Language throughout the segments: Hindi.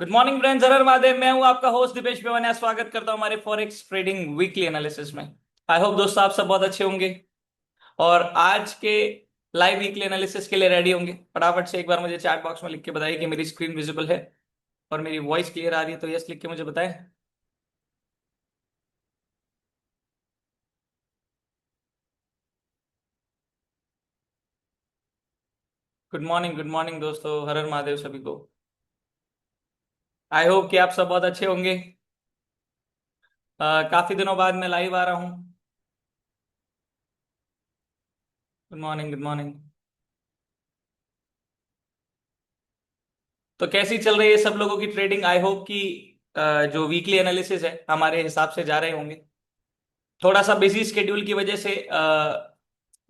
गुड मॉर्निंग फ्रेंड्स, हर हर महादेव। मैं हूं आपका होस्ट दीपेश पेवानिया। स्वागत करता हूं हमारे फॉरेक्स ट्रेडिंग वीकली एनालिसिस में। आई होप दोस्तों आप सब बहुत अच्छे होंगे और आज के लाइव वीकली एनालिसिस के लिए रेडी होंगे। फटाफट से एक बार मुझे चैट बॉक्स में लिख के बताइए कि मेरी स्क्रीन विजिबल है और मेरी वॉइस क्लियर आ रही है, तो यस लिख के मुझे बताएं। गुड मॉर्निंग दोस्तों, हर हर महादेव सभी को। आई होप कि आप सब बहुत अच्छे होंगे। काफी दिनों बाद मैं लाइव आ रहा हूँ। Good morning, good morning. तो कैसी चल रही है सब लोगों की ट्रेडिंग? आई होप कि जो वीकली एनालिसिस है हमारे हिसाब से जा रहे होंगे। थोड़ा सा बिजी स्केड्यूल की वजह से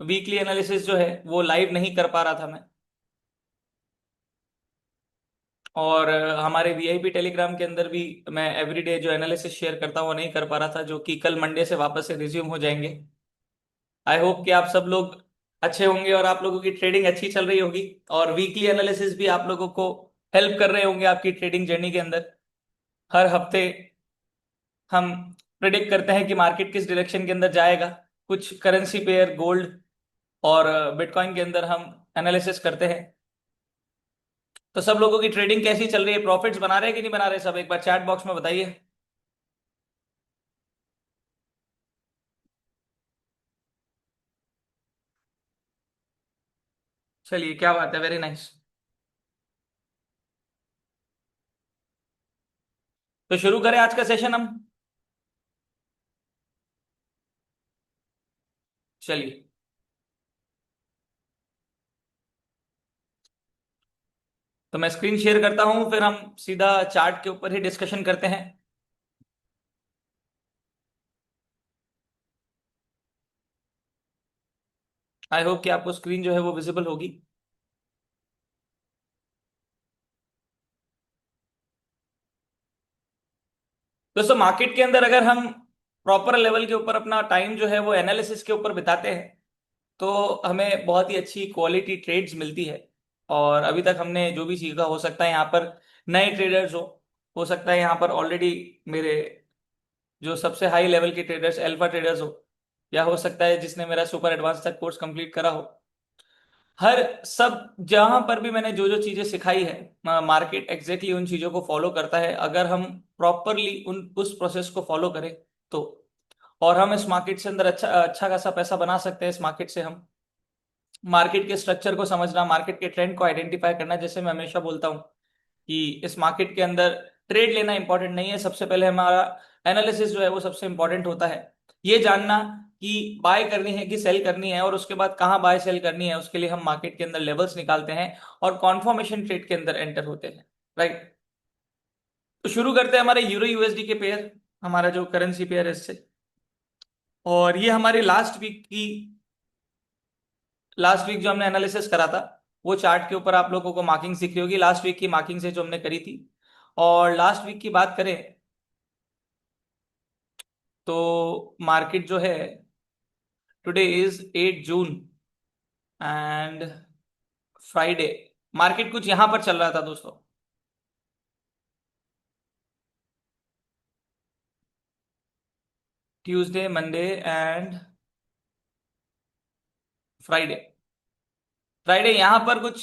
वीकली एनालिसिस जो है वो लाइव नहीं कर पा रहा था मैं। और हमारे वीआईपी टेलीग्राम के अंदर भी मैं एवरीडे जो एनालिसिस शेयर करता हूँ वो नहीं कर पा रहा था, जो कि कल मंडे से वापस से रिज्यूम हो जाएंगे। आई होप कि आप सब लोग अच्छे होंगे और आप लोगों की ट्रेडिंग अच्छी चल रही होगी और वीकली एनालिसिस भी आप लोगों को हेल्प कर रहे होंगे आपकी ट्रेडिंग जर्नी के अंदर। हर हफ्ते हम प्रिडिक्ट करते हैं कि मार्केट किस डायरेक्शन के अंदर जाएगा। कुछ करेंसी पेयर, गोल्ड और बिटकॉइन के अंदर हम एनालिसिस करते हैं। तो सब लोगों की ट्रेडिंग कैसी चल रही है? प्रॉफिट्स बना रहे हैं कि नहीं बना रहे? सब एक बार चैट बॉक्स में बताइए। चलिए, क्या बात है, वेरी नाइस। तो शुरू करें आज का सेशन हम। चलिए, तो मैं स्क्रीन शेयर करता हूं, फिर हम सीधा चार्ट के ऊपर ही डिस्कशन करते हैं। आई होप कि आपको स्क्रीन जो है वो विजिबल होगी। दोस्तों, मार्केट के अंदर अगर हम प्रॉपर लेवल के ऊपर अपना टाइम जो है वो एनालिसिस के ऊपर बिताते हैं तो हमें बहुत ही अच्छी क्वालिटी ट्रेड्स मिलती है। और अभी तक हमने जो भी सीखा, हो सकता है यहाँ पर नए ट्रेडर्स हो सकता है यहाँ पर ऑलरेडी मेरे जो सबसे हाई लेवल के ट्रेडर्स, अल्फा ट्रेडर्स हो, या हो सकता है जिसने मेरा सुपर एडवांस तक कोर्स कंप्लीट करा हो। हर सब जहां पर भी मैंने जो जो चीजें सिखाई है, मार्केट एग्जैक्टली उन चीजों को फॉलो करता है। अगर हम प्रॉपरली उन उस प्रोसेस को फॉलो करें तो, और हम इस मार्केट से अंदर अच्छा अच्छा खासा पैसा बना सकते हैं। इस मार्केट से हम मार्केट के स्ट्रक्चर को समझना, मार्केट के ट्रेंड को आइडेंटिफाई करना, जैसे मैं हमेशा बोलता हूँ कि इस मार्केट के अंदर ट्रेड लेना इंपॉर्टेंट नहीं है। सबसे पहले हमारा एनालिसिस जो है वो सबसे इंपॉर्टेंट होता है। ये जानना कि बाय करनी है कि सेल करनी है, और उसके बाद कहाँ बाय सेल करनी है, उसके लिए हम मार्केट के अंदर लेवल्स निकालते हैं और कॉन्फर्मेशन ट्रेड के अंदर एंटर होते हैं। राइट। तो शुरू करते हैं हमारे यूरो यूएसडी के पेयर, हमारा जो करेंसी पेयर है इससे। और ये हमारी लास्ट वीक जो हमने एनालिसिस करा था, वो चार्ट के ऊपर आप लोगों को मार्किंग दिख रही होगी, लास्ट वीक की मार्किंग से जो हमने करी थी। और लास्ट वीक की बात करें तो मार्केट जो है, today is 8 June and Friday, market कुछ यहां पर चल रहा था दोस्तों। Tuesday, Monday and Friday. Friday यहां पर कुछ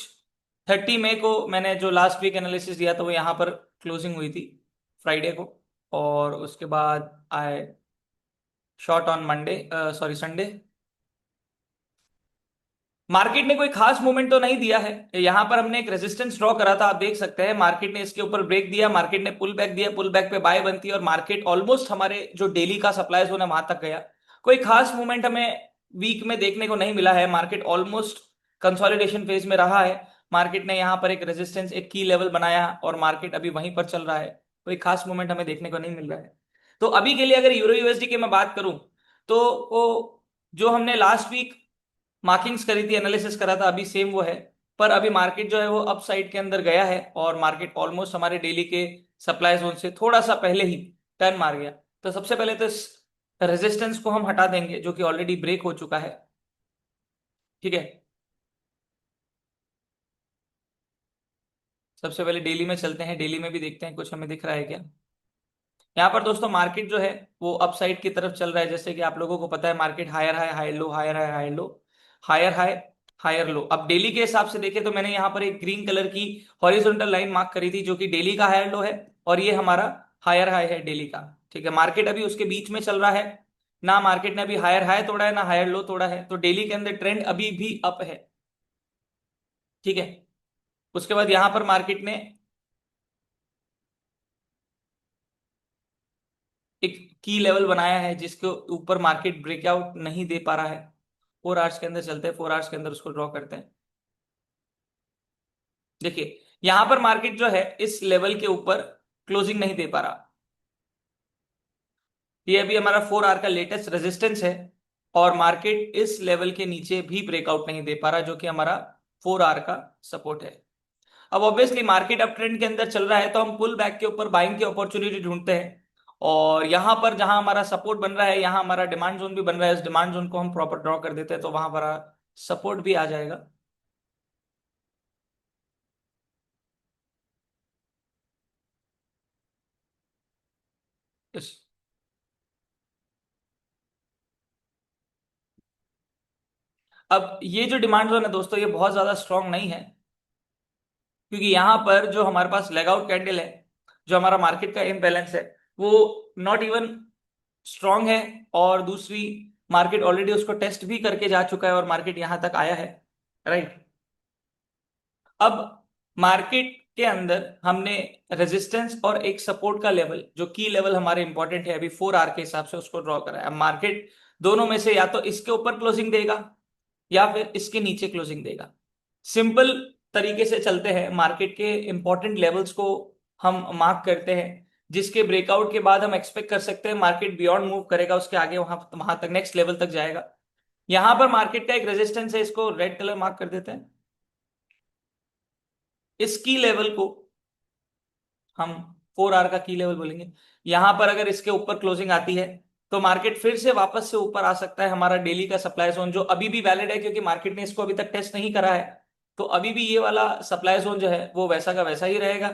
30 मई को मैंने जो लास्ट वीक एनालिसिस दिया था वो यहां पर क्लोजिंग हुई थी फ्राइडे को। और उसके बाद आए short on Monday, sorry Sunday. Market ने कोई खास मूवमेंट तो नहीं दिया है। यहां पर हमने एक रेजिस्टेंस ड्रॉ करा था, आप देख सकते हैं। मार्केट ने इसके ऊपर ब्रेक दिया, मार्केट ने पुल बैक दिया, पुल बैक पे बाय बनती है और मार्केट ऑलमोस्ट हमारे जो डेली का सप्लाई जोन है वहां तक गया। कोई खास मूवमेंट हमें वीक में देखने को नहीं मिला है। मार्केट ऑलमोस्ट कंसोलिडेशन फेज में रहा है। मार्केट ने यहाँ पर एक रेजिस्टेंस, एक की लेवल बनाया और मार्केट अभी वहीं पर चल रहा है। कोई खास मूवमेंट हमें देखने को नहीं मिल रहा है। तो अभी के लिए अगर यूरो यूएसडी की मैं बात करूं तो वो जो हमने लास्ट वीक मार्किंग्स करी थी, एनालिसिस करा था, अभी सेम वो है। पर अभी मार्केट जो है वो अप साइड के अंदर गया है और मार्केट ऑलमोस्ट हमारे डेली के सप्लाई जोन से थोड़ा सा पहले ही टर्न मार गया। तो सबसे पहले तो इस रेजिस्टेंस को हम हटा देंगे जो कि ऑलरेडी ब्रेक हो चुका है। ठीक है। सबसे पहले डेली में चलते हैं, डेली में भी देखते हैं कुछ हमें दिख रहा है क्या। यहाँ पर दोस्तों मार्केट जो है वो अपसाइड की तरफ चल रहा है, जैसे कि आप लोगों को पता है market higher high higher low, higher high higher low, higher high higher low. अब डेली के हिसाब से देखें तो मैंने यहाँ पर एक ग्रीन कलर की हॉरिजॉन्टल लाइन मार्क करी थी जो कि डेली का हायर लो है, और ये हमारा हायर हाई है डेली का। ठीक है, मार्केट अभी उसके बीच में चल रहा है, ना मार्केट ने अभी हायर हाई तोड़ा है ना हायर लो तोड़ा है, तो डेली के अंदर ट्रेंड अभी भी अप है। ठीक है, उसके बाद यहां पर मार्केट ने एक की लेवल बनाया है जिसके ऊपर मार्केट ब्रेकआउट नहीं दे पा रहा है। 4 आवर्स के अंदर चलते हैं, 4 आवर्स के अंदर उसको ड्रॉ करते हैं। देखिए यहां पर मार्केट जो है इस लेवल के ऊपर क्लोजिंग नहीं दे पा रहा। ये अभी हमारा 4 आवर का लेटेस्ट रेजिस्टेंस है, और मार्केट इस लेवल के नीचे भी ब्रेकआउट नहीं दे पा रहा जो कि हमारा 4 आवर का सपोर्ट है। अब ऑब्वियसली मार्केट अप ट्रेंड के अंदर चल रहा है तो हम पुल बैक के ऊपर बाइंग की अपॉर्चुनिटी ढूंढते हैं, और यहां पर जहां हमारा सपोर्ट बन रहा है यहां हमारा डिमांड जोन भी बन रहा है, इस डिमांड जोन को हम प्रॉपर ड्रॉ कर देते हैं तो वहां पर सपोर्ट भी आ जाएगा। इस अब ये जो डिमांड जोन है दोस्तों ये बहुत ज्यादा स्ट्रांग नहीं है, क्योंकि यहां पर जो हमारे पास लेग आउट कैंडल है, जो हमारा मार्केट का इम्बैलेंस है, वो नॉट इवन स्ट्रांग है, और दूसरी मार्केट ऑलरेडी उसको टेस्ट भी करके जा चुका है और मार्केट यहां तक आया है। राइट। अब मार्केट के अंदर हमने रेजिस्टेंस और एक सपोर्ट का लेवल, जो की लेवल हमारे इंपॉर्टेंट है अभी 4 आवर के हिसाब से, उसको ड्रॉ करा है। अब मार्केट दोनों में से या तो इसके ऊपर क्लोजिंग देगा या फिर इसके नीचे क्लोजिंग देगा। सिंपल तरीके से चलते हैं, मार्केट के इंपॉर्टेंट लेवल्स को हम मार्क करते हैं, जिसके ब्रेकआउट के बाद हम एक्सपेक्ट कर सकते हैं मार्केट बियॉन्ड मूव करेगा, उसके आगे वहां वहां तक नेक्स्ट लेवल तक जाएगा। यहां पर मार्केट का एक रेजिस्टेंस है, इसको रेड कलर मार्क कर देते हैं। इस की लेवल को हम 4 आवर का की लेवल बोलेंगे। यहां पर अगर इसके ऊपर क्लोजिंग आती है तो मार्केट फिर से वापस से ऊपर आ सकता है हमारा डेली का सप्लाई जोन, जो अभी भी वैलिड है क्योंकि मार्केट ने इसको अभी तक टेस्ट नहीं करा है। तो अभी भी ये वाला सप्लाई जोन जो है वो वैसा का वैसा ही रहेगा,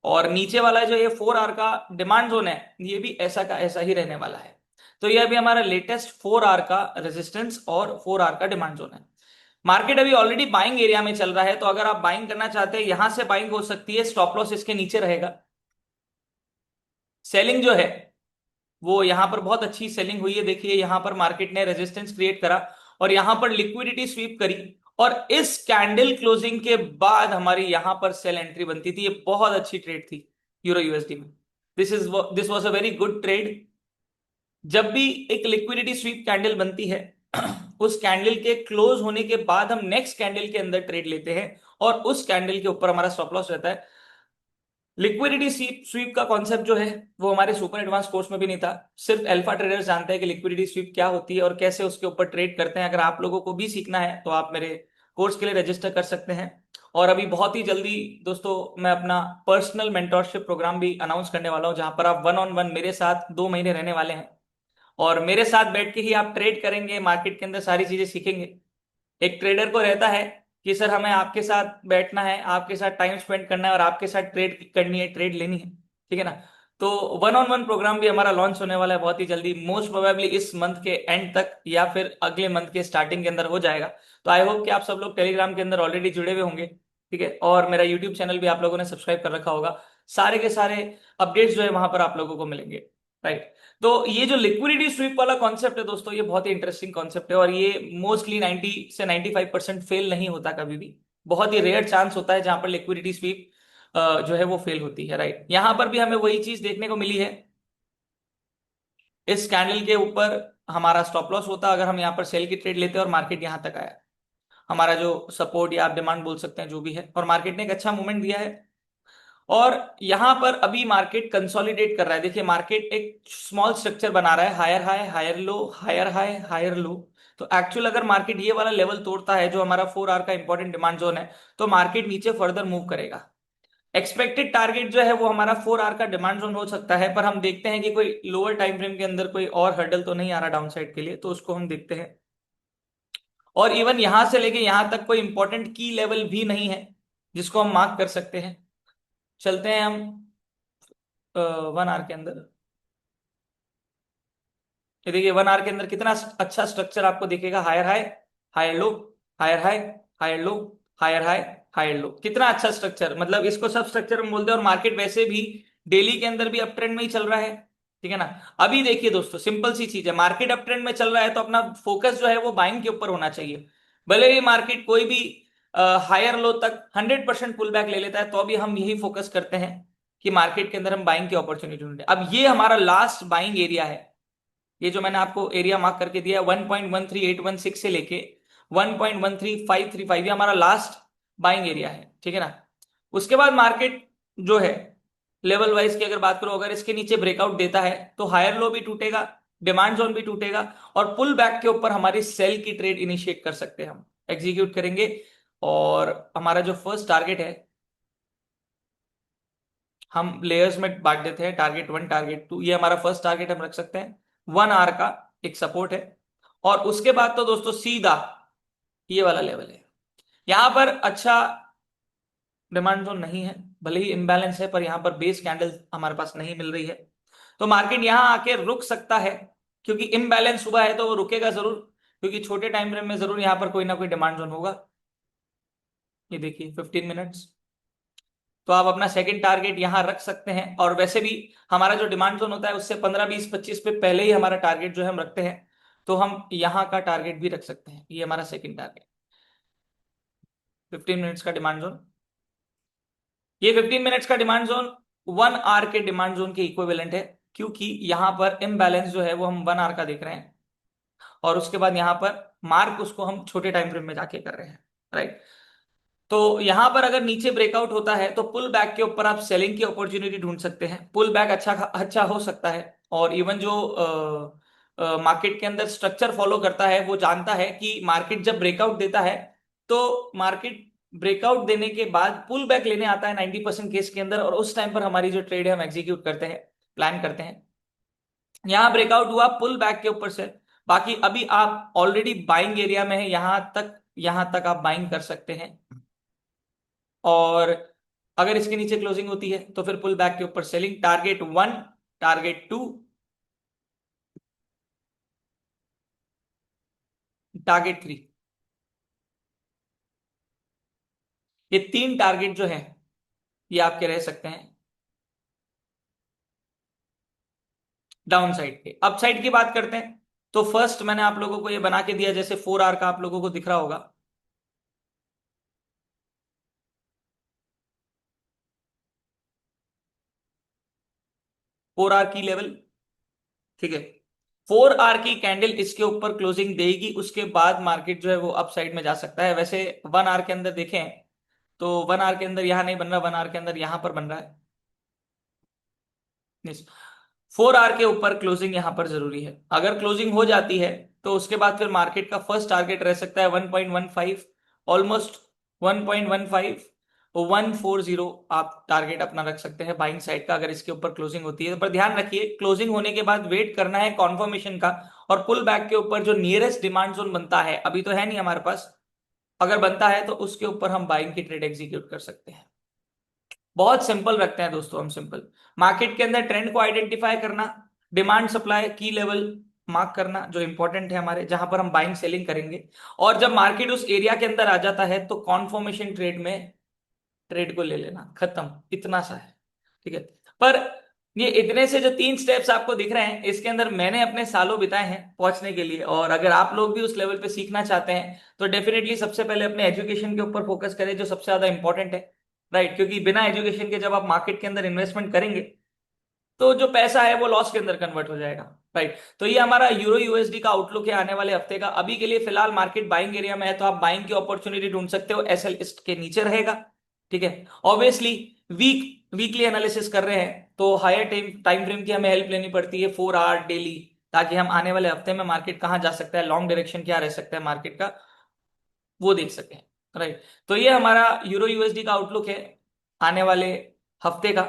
और नीचे वाला जो ये 4 आवर का डिमांड जोन है ये भी ऐसा का ऐसा ही रहने वाला है। तो ये अभी हमारा लेटेस्ट 4 आवर का रेजिस्टेंस और 4 आवर का डिमांड जोन है। मार्केट अभी ऑलरेडी बाइंग एरिया में चल रहा है, तो अगर आप बाइंग करना चाहते हैं यहां से बाइंग हो सकती है, स्टॉप लॉस इसके नीचे रहेगा। सेलिंग जो है वो यहां पर बहुत अच्छी सेलिंग हुई है, देखिए यहां पर मार्केट ने रेजिस्टेंस क्रिएट करा और यहां पर लिक्विडिटी स्वीप करी, और इस कैंडल क्लोजिंग के बाद हमारी यहां पर सेल एंट्री बनती थी। ये बहुत अच्छी ट्रेड थी यूरो यूएसडी में। This was a very good trade. जब भी एक लिक्विडिटी स्वीप कैंडल बनती है उस कैंडल के क्लोज होने के बाद हम नेक्स्ट कैंडल के अंदर ट्रेड लेते हैं, और उस कैंडल के ऊपर हमारा स्टॉप लॉस रहता है। लिक्विडिटी स्वीप स्वीप का कॉन्सेप्ट जो है वो हमारे सुपर एडवांस कोर्स में भी नहीं था, सिर्फ अल्फा ट्रेडर्स जानते हैं कि लिक्विडिटी स्वीप क्या होती है और कैसे उसके ऊपर ट्रेड करते हैं। अगर आप लोगों को भी सीखना है तो आप मेरे कोर्स के लिए रजिस्टर कर सकते हैं। और अभी बहुत ही जल्दी दोस्तों मैं अपना पर्सनल मेंटोरशिप प्रोग्राम भी अनाउंस करने वाला हूं, जहां पर आप वन ऑन वन मेरे साथ 2 महीने रहने वाले हैं, और मेरे साथ बैठ के ही आप ट्रेड करेंगे, मार्केट के अंदर सारी चीजें सीखेंगे। एक ट्रेडर को रहता है कि सर हमें आपके साथ बैठना है, आपके साथ टाइम स्पेंड करना है और आपके साथ ट्रेड करनी है, ट्रेड लेनी है। ठीक है ना। तो वन ऑन वन प्रोग्राम भी हमारा लॉन्च होने वाला है बहुत ही जल्दी, मोस्ट प्रोबेबली इस मंथ के एंड तक या फिर अगले मंथ के स्टार्टिंग के अंदर हो जाएगा। तो आई होप कि आप सब लोग टेलीग्राम के अंदर ऑलरेडी जुड़े हुए होंगे। ठीक है, और मेरा यूट्यूब चैनल भी आप लोगों ने सब्सक्राइब कर रखा होगा, सारे के सारे अपडेट्स जो है वहां पर आप लोगों को मिलेंगे। राइट। तो ये जो लिक्विडिटी स्वीप वाला कॉन्सेप्ट है दोस्तों ये बहुत ही इंटरेस्टिंग कॉन्सेप्ट है, और ये मोस्टली 90 से 95% फेल नहीं होता कभी भी। बहुत ही रेयर चांस होता है जहां पर लिक्विडिटी स्वीप जो है वो फेल होती है। राइट, यहां पर भी हमें वही चीज देखने को मिली है। इस कैंडल के ऊपर हमारा स्टॉप लॉस होता अगर हम यहाँ पर सेल की ट्रेड लेते और मार्केट यहां तक आया, हमारा जो सपोर्ट या आप डिमांड बोल सकते हैं जो भी है, और मार्केट ने एक अच्छा मूवमेंट दिया है। और यहां पर अभी मार्केट कंसोलिडेट कर रहा है, देखिए मार्केट एक स्मॉल स्ट्रक्चर बना रहा है, higher high higher low, higher high higher low. तो एक्चुअल अगर मार्केट ये वाला लेवल तोड़ता है जो हमारा 4 आवर का इंपॉर्टेंट डिमांड जोन है, तो मार्केट नीचे फर्दर मूव करेगा। एक्सपेक्टेड टारगेट जो है वो हमारा 4 आवर का डिमांड जोन हो सकता है, पर हम देखते हैं कि कोई लोअर टाइम फ्रेम के अंदर कोई और हर्डल तो नहीं आ रहा डाउन साइड के लिए, तो उसको हम देखते हैं। और इवन यहां से लेके यहां तक कोई इंपॉर्टेंट की लेवल भी नहीं है, जिसको हम मार्क कर सकते हैं। चलते हैं हम 1 आवर के अंदर। ये देखिए 1 आवर के अंदर कितना अच्छा स्ट्रक्चर आपको दिखेगा। Higher high, higher low, higher high, higher low, higher high, higher low. कितना अच्छा स्ट्रक्चर, मतलब इसको सब स्ट्रक्चर हम बोलते हैं। और मार्केट वैसे भी डेली के अंदर भी अप ट्रेंड में ही चल रहा है, ठीक है ना। अभी देखिए दोस्तों, सिंपल सी चीज है, मार्केट अप ट्रेंड में चल रहा है तो अपना फोकस जो है वो बाइंग के ऊपर होना चाहिए। भले ही मार्केट कोई भी हायर लो तक 100% पुल बैक ले लेता है, तो अभी हम यही फोकस करते हैं कि मार्केट के अंदर हम बाइंग की अपॉर्चुनिटी ढूंढें। अब ये हमारा लास्ट बाइंग एरिया है। ये जो मैंने आपको एरिया मार्क करके दिया है 1.13816 से लेके 1.13535, ये हमारा लास्ट बाइंग एरिया है, ठीक है ना। उसके बाद मार्केट जो है लेवल वाइज की अगर बात करो, अगर इसके नीचे ब्रेकआउट देता है तो हायर लो भी टूटेगा, डिमांड जोन भी टूटेगा, और पुल बैक के ऊपर हमारी सेल की ट्रेड इनिशिएट कर सकते हैं, हम एग्जीक्यूट करेंगे। और हमारा जो फर्स्ट टारगेट है, हम लेयर्स में बांट देते हैं, टारगेट 1, टारगेट 2, ये हमारा फर्स्ट टारगेट हम रख सकते हैं। 1 आवर का एक सपोर्ट है। और उसके बाद तो दोस्तों सीधा ये वाला लेवल है। यहां पर अच्छा डिमांड जोन नहीं है, भले ही इम्बैलेंस है, पर यहां पर बेस कैंडल हमारे पास नहीं मिल रही है, तो मार्केट यहां आके रुक सकता है। क्योंकि इम्बैलेंस हुआ है तो वो रुकेगा जरूर, क्योंकि छोटे टाइम फ्रेम में जरूर यहां पर कोई ना कोई डिमांड जोन होगा। ये देखिए 15 मिनट्स। तो आप अपना सेकंड टारगेट यहां रख सकते हैं। और वैसे भी हमारा जो डिमांड जोन होता है उससे 15 20 25 पे पहले ही हमारा टारगेट जो है हम रखते हैं, तो हम यहां का टारगेट भी रख सकते हैं। ये हमारा सेकंड टारगेट 15 मिनट्स का डिमांड जोन। ये 15 मिनट्स का डिमांड जोन 1 आवर के डिमांड जोन के इक्विवेलेंट है, क्योंकि यहां पर इम्बैलेंस जो है वो हम 1 आवर का देख रहे हैं, और उसके बाद यहां पर मार्क उसको हम छोटे टाइम फ्रेम में जाके कर रहे हैं, राइट। तो यहां पर अगर नीचे ब्रेकआउट होता है तो पुल बैक के ऊपर आप सेलिंग की अपॉर्चुनिटी ढूंढ सकते हैं। पुल बैक अच्छा अच्छा हो सकता है। और इवन जो मार्केट के अंदर स्ट्रक्चर फॉलो करता है वो जानता है कि मार्केट जब ब्रेकआउट देता है तो मार्केट ब्रेकआउट देने के बाद पुल बैक लेने आता है 90% केस के अंदर, और उस टाइम पर हमारी जो ट्रेड है हम एग्जीक्यूट करते हैं, प्लान करते हैं। यहां ब्रेकआउट हुआ पुल बैक के ऊपर से, बाकी अभी आप ऑलरेडी बाइंग एरिया में है, यहां तक आप बाइंग कर सकते हैं। और अगर इसके नीचे क्लोजिंग होती है तो फिर पुल बैक के ऊपर सेलिंग, टारगेट 1, टारगेट 2, टारगेट 3, ये 3 टारगेट जो है ये आपके रह सकते हैं डाउन साइड के। अप साइड की बात करते हैं तो फर्स्ट मैंने आप लोगों को ये बना के दिया, जैसे 4 आवर का आप लोगों को दिख रहा होगा। 4 आवर की लेवल, ठीक है। 4 आवर की कैंडल इसके ऊपर क्लोजिंग देगी, उसके बाद मार्केट जो है वो अप साइड में जा सकता है। वैसे 1 आवर के अंदर देखें तो 1 आवर के अंदर यहां नहीं बन रहा, 1 आवर के अंदर यहां पर बन रहा है। 4 आवर के ऊपर क्लोजिंग यहां पर जरूरी है। अगर क्लोजिंग हो जाती है तो उसके बाद फिर मार्केट का फर्स्ट टारगेट रह सकता है 1.15, ऑलमोस्ट 1.15 140 आप टारगेट अपना रख सकते हैं बाइंग साइड का, अगर इसके ऊपर क्लोजिंग होती है। पर ध्यान रखिए, क्लोजिंग होने के बाद वेट करना है कॉन्फर्मेशन का, और पुल बैक के ऊपर जो नियरेस्ट डिमांड जोन बनता है, अभी तो है नहीं हमारे पास, अगर बनता है तो उसके ऊपर हम बाइंग की ट्रेड एग्जीक्यूट कर सकते हैं। बहुत सिंपल रखते हैं दोस्तों हम, सिंपल। मार्केट के अंदर ट्रेंड को आइडेंटिफाई करना, डिमांड सप्लाई की लेवल मार्क करना जो इंपॉर्टेंट है हमारे, जहां पर हम बाइंग सेलिंग करेंगे। और जब मार्केट उस एरिया के अंदर आ जाता है तो कॉन्फर्मेशन ट्रेड में ट्रेड को ले लेना, खत्म, इतना सा है, ठीक है। पर ये इतने से जो 3 स्टेप्स आपको दिख रहे हैं, इसके अंदर मैंने अपने सालों बिताए हैं पहुंचने के लिए। और अगर आप लोग भी उस लेवल पे सीखना चाहते हैं तो डेफिनेटली सबसे पहले अपने एजुकेशन के ऊपर फोकस करें, जो सबसे ज्यादा इंपॉर्टेंट है, राइट। क्योंकि बिना एजुकेशन के जब आप मार्केट के अंदर इन्वेस्टमेंट करेंगे तो जो पैसा है वो लॉस के अंदर कन्वर्ट हो जाएगा, राइट। तो ये हमारा यूरो यूएसडी का आउटलुक है आने वाले हफ्ते का। अभी के लिए फिलहाल मार्केट बाइंग एरिया में है, तो आप बाइंग की अपॉर्चुनिटी ढूंढ सकते हो, एसएल इसके नीचे रहेगा, ठीक है। ऑब्वियसली वीकली एनालिसिस कर रहे हैं तो हायर टाइम फ्रेम की हमें हेल्प लेनी पड़ती है, 4 आवर डेली, ताकि हम आने वाले हफ्ते में मार्केट कहां जा सकता है, लॉन्ग डायरेक्शन क्या रह सकता है मार्केट का, वो देख सकें, राइट। तो ये हमारा यूरो यूएसडी का आउटलुक है आने वाले हफ्ते का।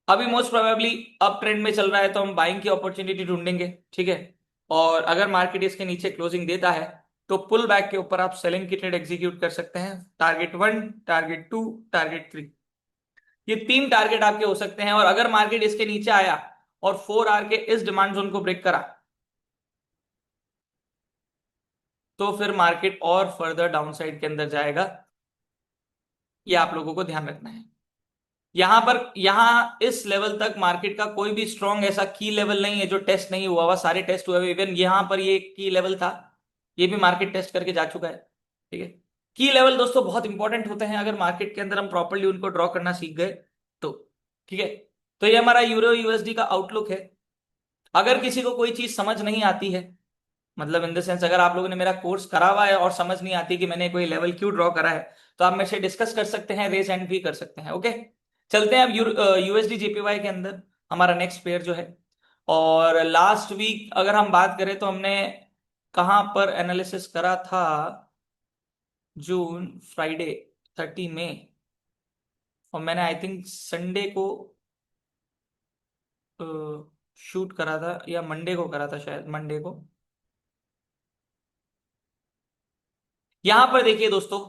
अभी मोस्ट प्रोबेबली अप ट्रेंड में चल रहा है तो हम बाइंग की अपॉर्चुनिटी ढूंढेंगे, ठीक है। और अगर मार्केट इसके नीचे क्लोजिंग देता है तो पुल बैक के ऊपर आप सेलिंग की ट्रेड एग्जीक्यूट कर सकते हैं। टारगेट 1, टारगेट 2, टारगेट 3, ये 3 टारगेट आपके हो सकते हैं। और अगर मार्केट इसके नीचे आया और 4 आवर के इस डिमांड जोन को ब्रेक करा, तो फिर मार्केट और फर्दर डाउनसाइड के अंदर जाएगा। ये आप लोगों को ध्यान रखना है। यहां इस लेवल तक मार्केट का कोई भी स्ट्रॉन्ग ऐसा की लेवल नहीं है जो टेस्ट नहीं हुआ हुआ, सारे टेस्ट हुए हुए। इवन यहां पर ये की लेवल था, ये भी मार्केट टेस्ट करके जा चुका है। ठीक है, की लेवल दोस्तों बहुत इंपॉर्टेंट होते हैं अगर मार्केट के अंदर हम प्रॉपरली उनको ड्रॉ करना सीख गए तो। ठीक है, तो ये हमारा यूरो यूएसडी का आउटलुक है। अगर किसी को कोई चीज समझ नहीं आती है, मतलब इन द सेंस अगर आप लोगों ने मेरा कोर्स करा हुआ है और समझ नहीं आती कि मैंने कोई लेवल क्यों ड्रॉ करा है, तो आप मेरे से डिस्कस कर सकते हैं, रेज हैंड भी कर सकते हैं। ओके, चलते हैं अब यूएसडी जेपीवाई के अंदर, हमारा नेक्स्ट पेयर जो है। और लास्ट वीक अगर हम बात करें तो हमने कहां पर एनालिसिस करा था? जून, फ्राइडे 30 मई, और मैंने आई थिंक संडे को शूट करा था, या मंडे को करा था, शायद मंडे को। यहां पर देखिए दोस्तों,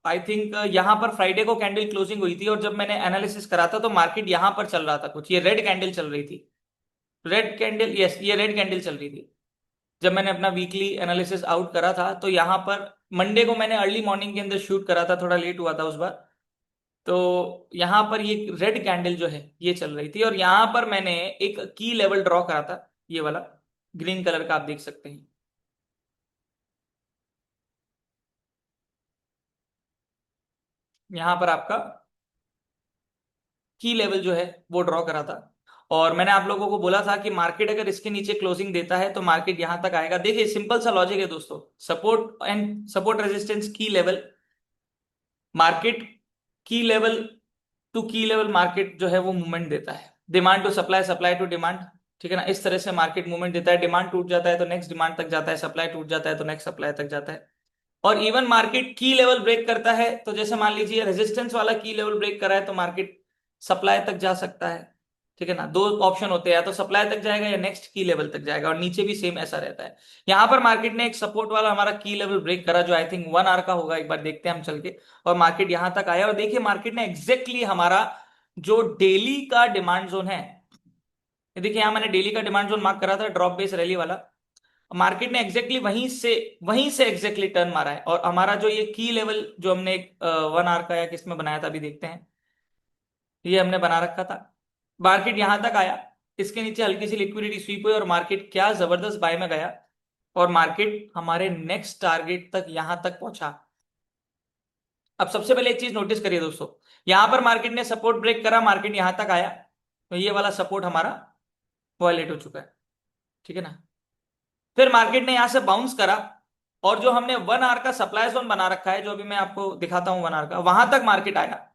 आई थिंक यहां पर फ्राइडे को कैंडल क्लोजिंग हुई थी, और जब मैंने एनालिसिस करा था तो मार्केट यहां पर चल रहा था, कुछ ये रेड कैंडल चल रही थी। रेड कैंडल, यस, ये रेड कैंडल चल रही थी जब मैंने अपना वीकली एनालिसिस आउट करा था। तो यहां पर मंडे को मैंने अर्ली मॉर्निंग के अंदर शूट करा था, थोड़ा लेट हुआ था उस बार। तो यहां पर ये रेड कैंडल जो है ये चल रही थी, और यहां पर मैंने एक की लेवल ड्रॉ करा था, ये वाला ग्रीन कलर का, आप देख सकते हैं। यहां पर आपका की लेवल जो है वो ड्रॉ करा था, और मैंने आप लोगों को बोला था कि मार्केट अगर इसके नीचे क्लोजिंग देता है तो मार्केट यहां तक आएगा। देखिए सिंपल सा लॉजिक है दोस्तों, support resistance key level, market key level to key level, market जो है वो मूवमेंट देता है। Demand to supply, supply to demand, ठीक है ना, इस तरह से मार्केट मूवमेंट देता है। डिमांड टूट जाता है तो नेक्स्ट डिमांड तक जाता है, सप्लाई टूट जाता है तो नेक्स्ट सप्लाई तक जाता है। और even market key level break करता है तो जैसे मान लीजिए रेजिस्टेंस वाला की लेवल ब्रेक करा है तो मार्केट सप्लाई तक जा सकता है। ठीक है ना, दो ऑप्शन होते हैं, या तो सप्लाई तक जाएगा या नेक्स्ट की लेवल तक जाएगा, और नीचे भी सेम ऐसा रहता है। यहां पर मार्केट ने एक सपोर्ट वाला हमारा की लेवल ब्रेक करा, जो आई थिंक 1 आवर का होगा, एक बार देखते हैं हम चल के। और मार्केट यहां तक आया, और देखिए मार्केट ने एग्जैक्टली हमारा जो डेली का डिमांड जोन है, ये देखिए यहां मैंने डेली का डिमांड जोन मार्क करा था, ड्रॉप बेस रैली वाला, मार्केट ने एग्जैक्टली वहीं से एग्जैक्टली टर्न मारा है। और हमारा जो ये की लेवल जो हमने 1 आवर का या किसमें बनाया था, अभी देखते हैं, ये हमने बना रखा था। मार्केट यहां तक आया, इसके नीचे हल्की सी लिक्विडिटी स्वीप हुई, और मार्केट क्या जबरदस्त बाय में गया, और मार्केट हमारे नेक्स्ट टारगेट तक यहां तक पहुंचा। अब सबसे पहले एक चीज नोटिस करिए दोस्तों, यहां पर मार्केट ने सपोर्ट ब्रेक करा, मार्केट यहां तक आया, तो ये वाला सपोर्ट हमारा वायलेट हो चुका है। ठीक है ना, फिर मार्केट ने यहां से बाउंस करा, और जो हमने 1 आवर का सप्लाई जोन बना रखा है, जो अभी मैं आपको दिखाता हूं 1 आवर का, वहां तक मार्केट आया।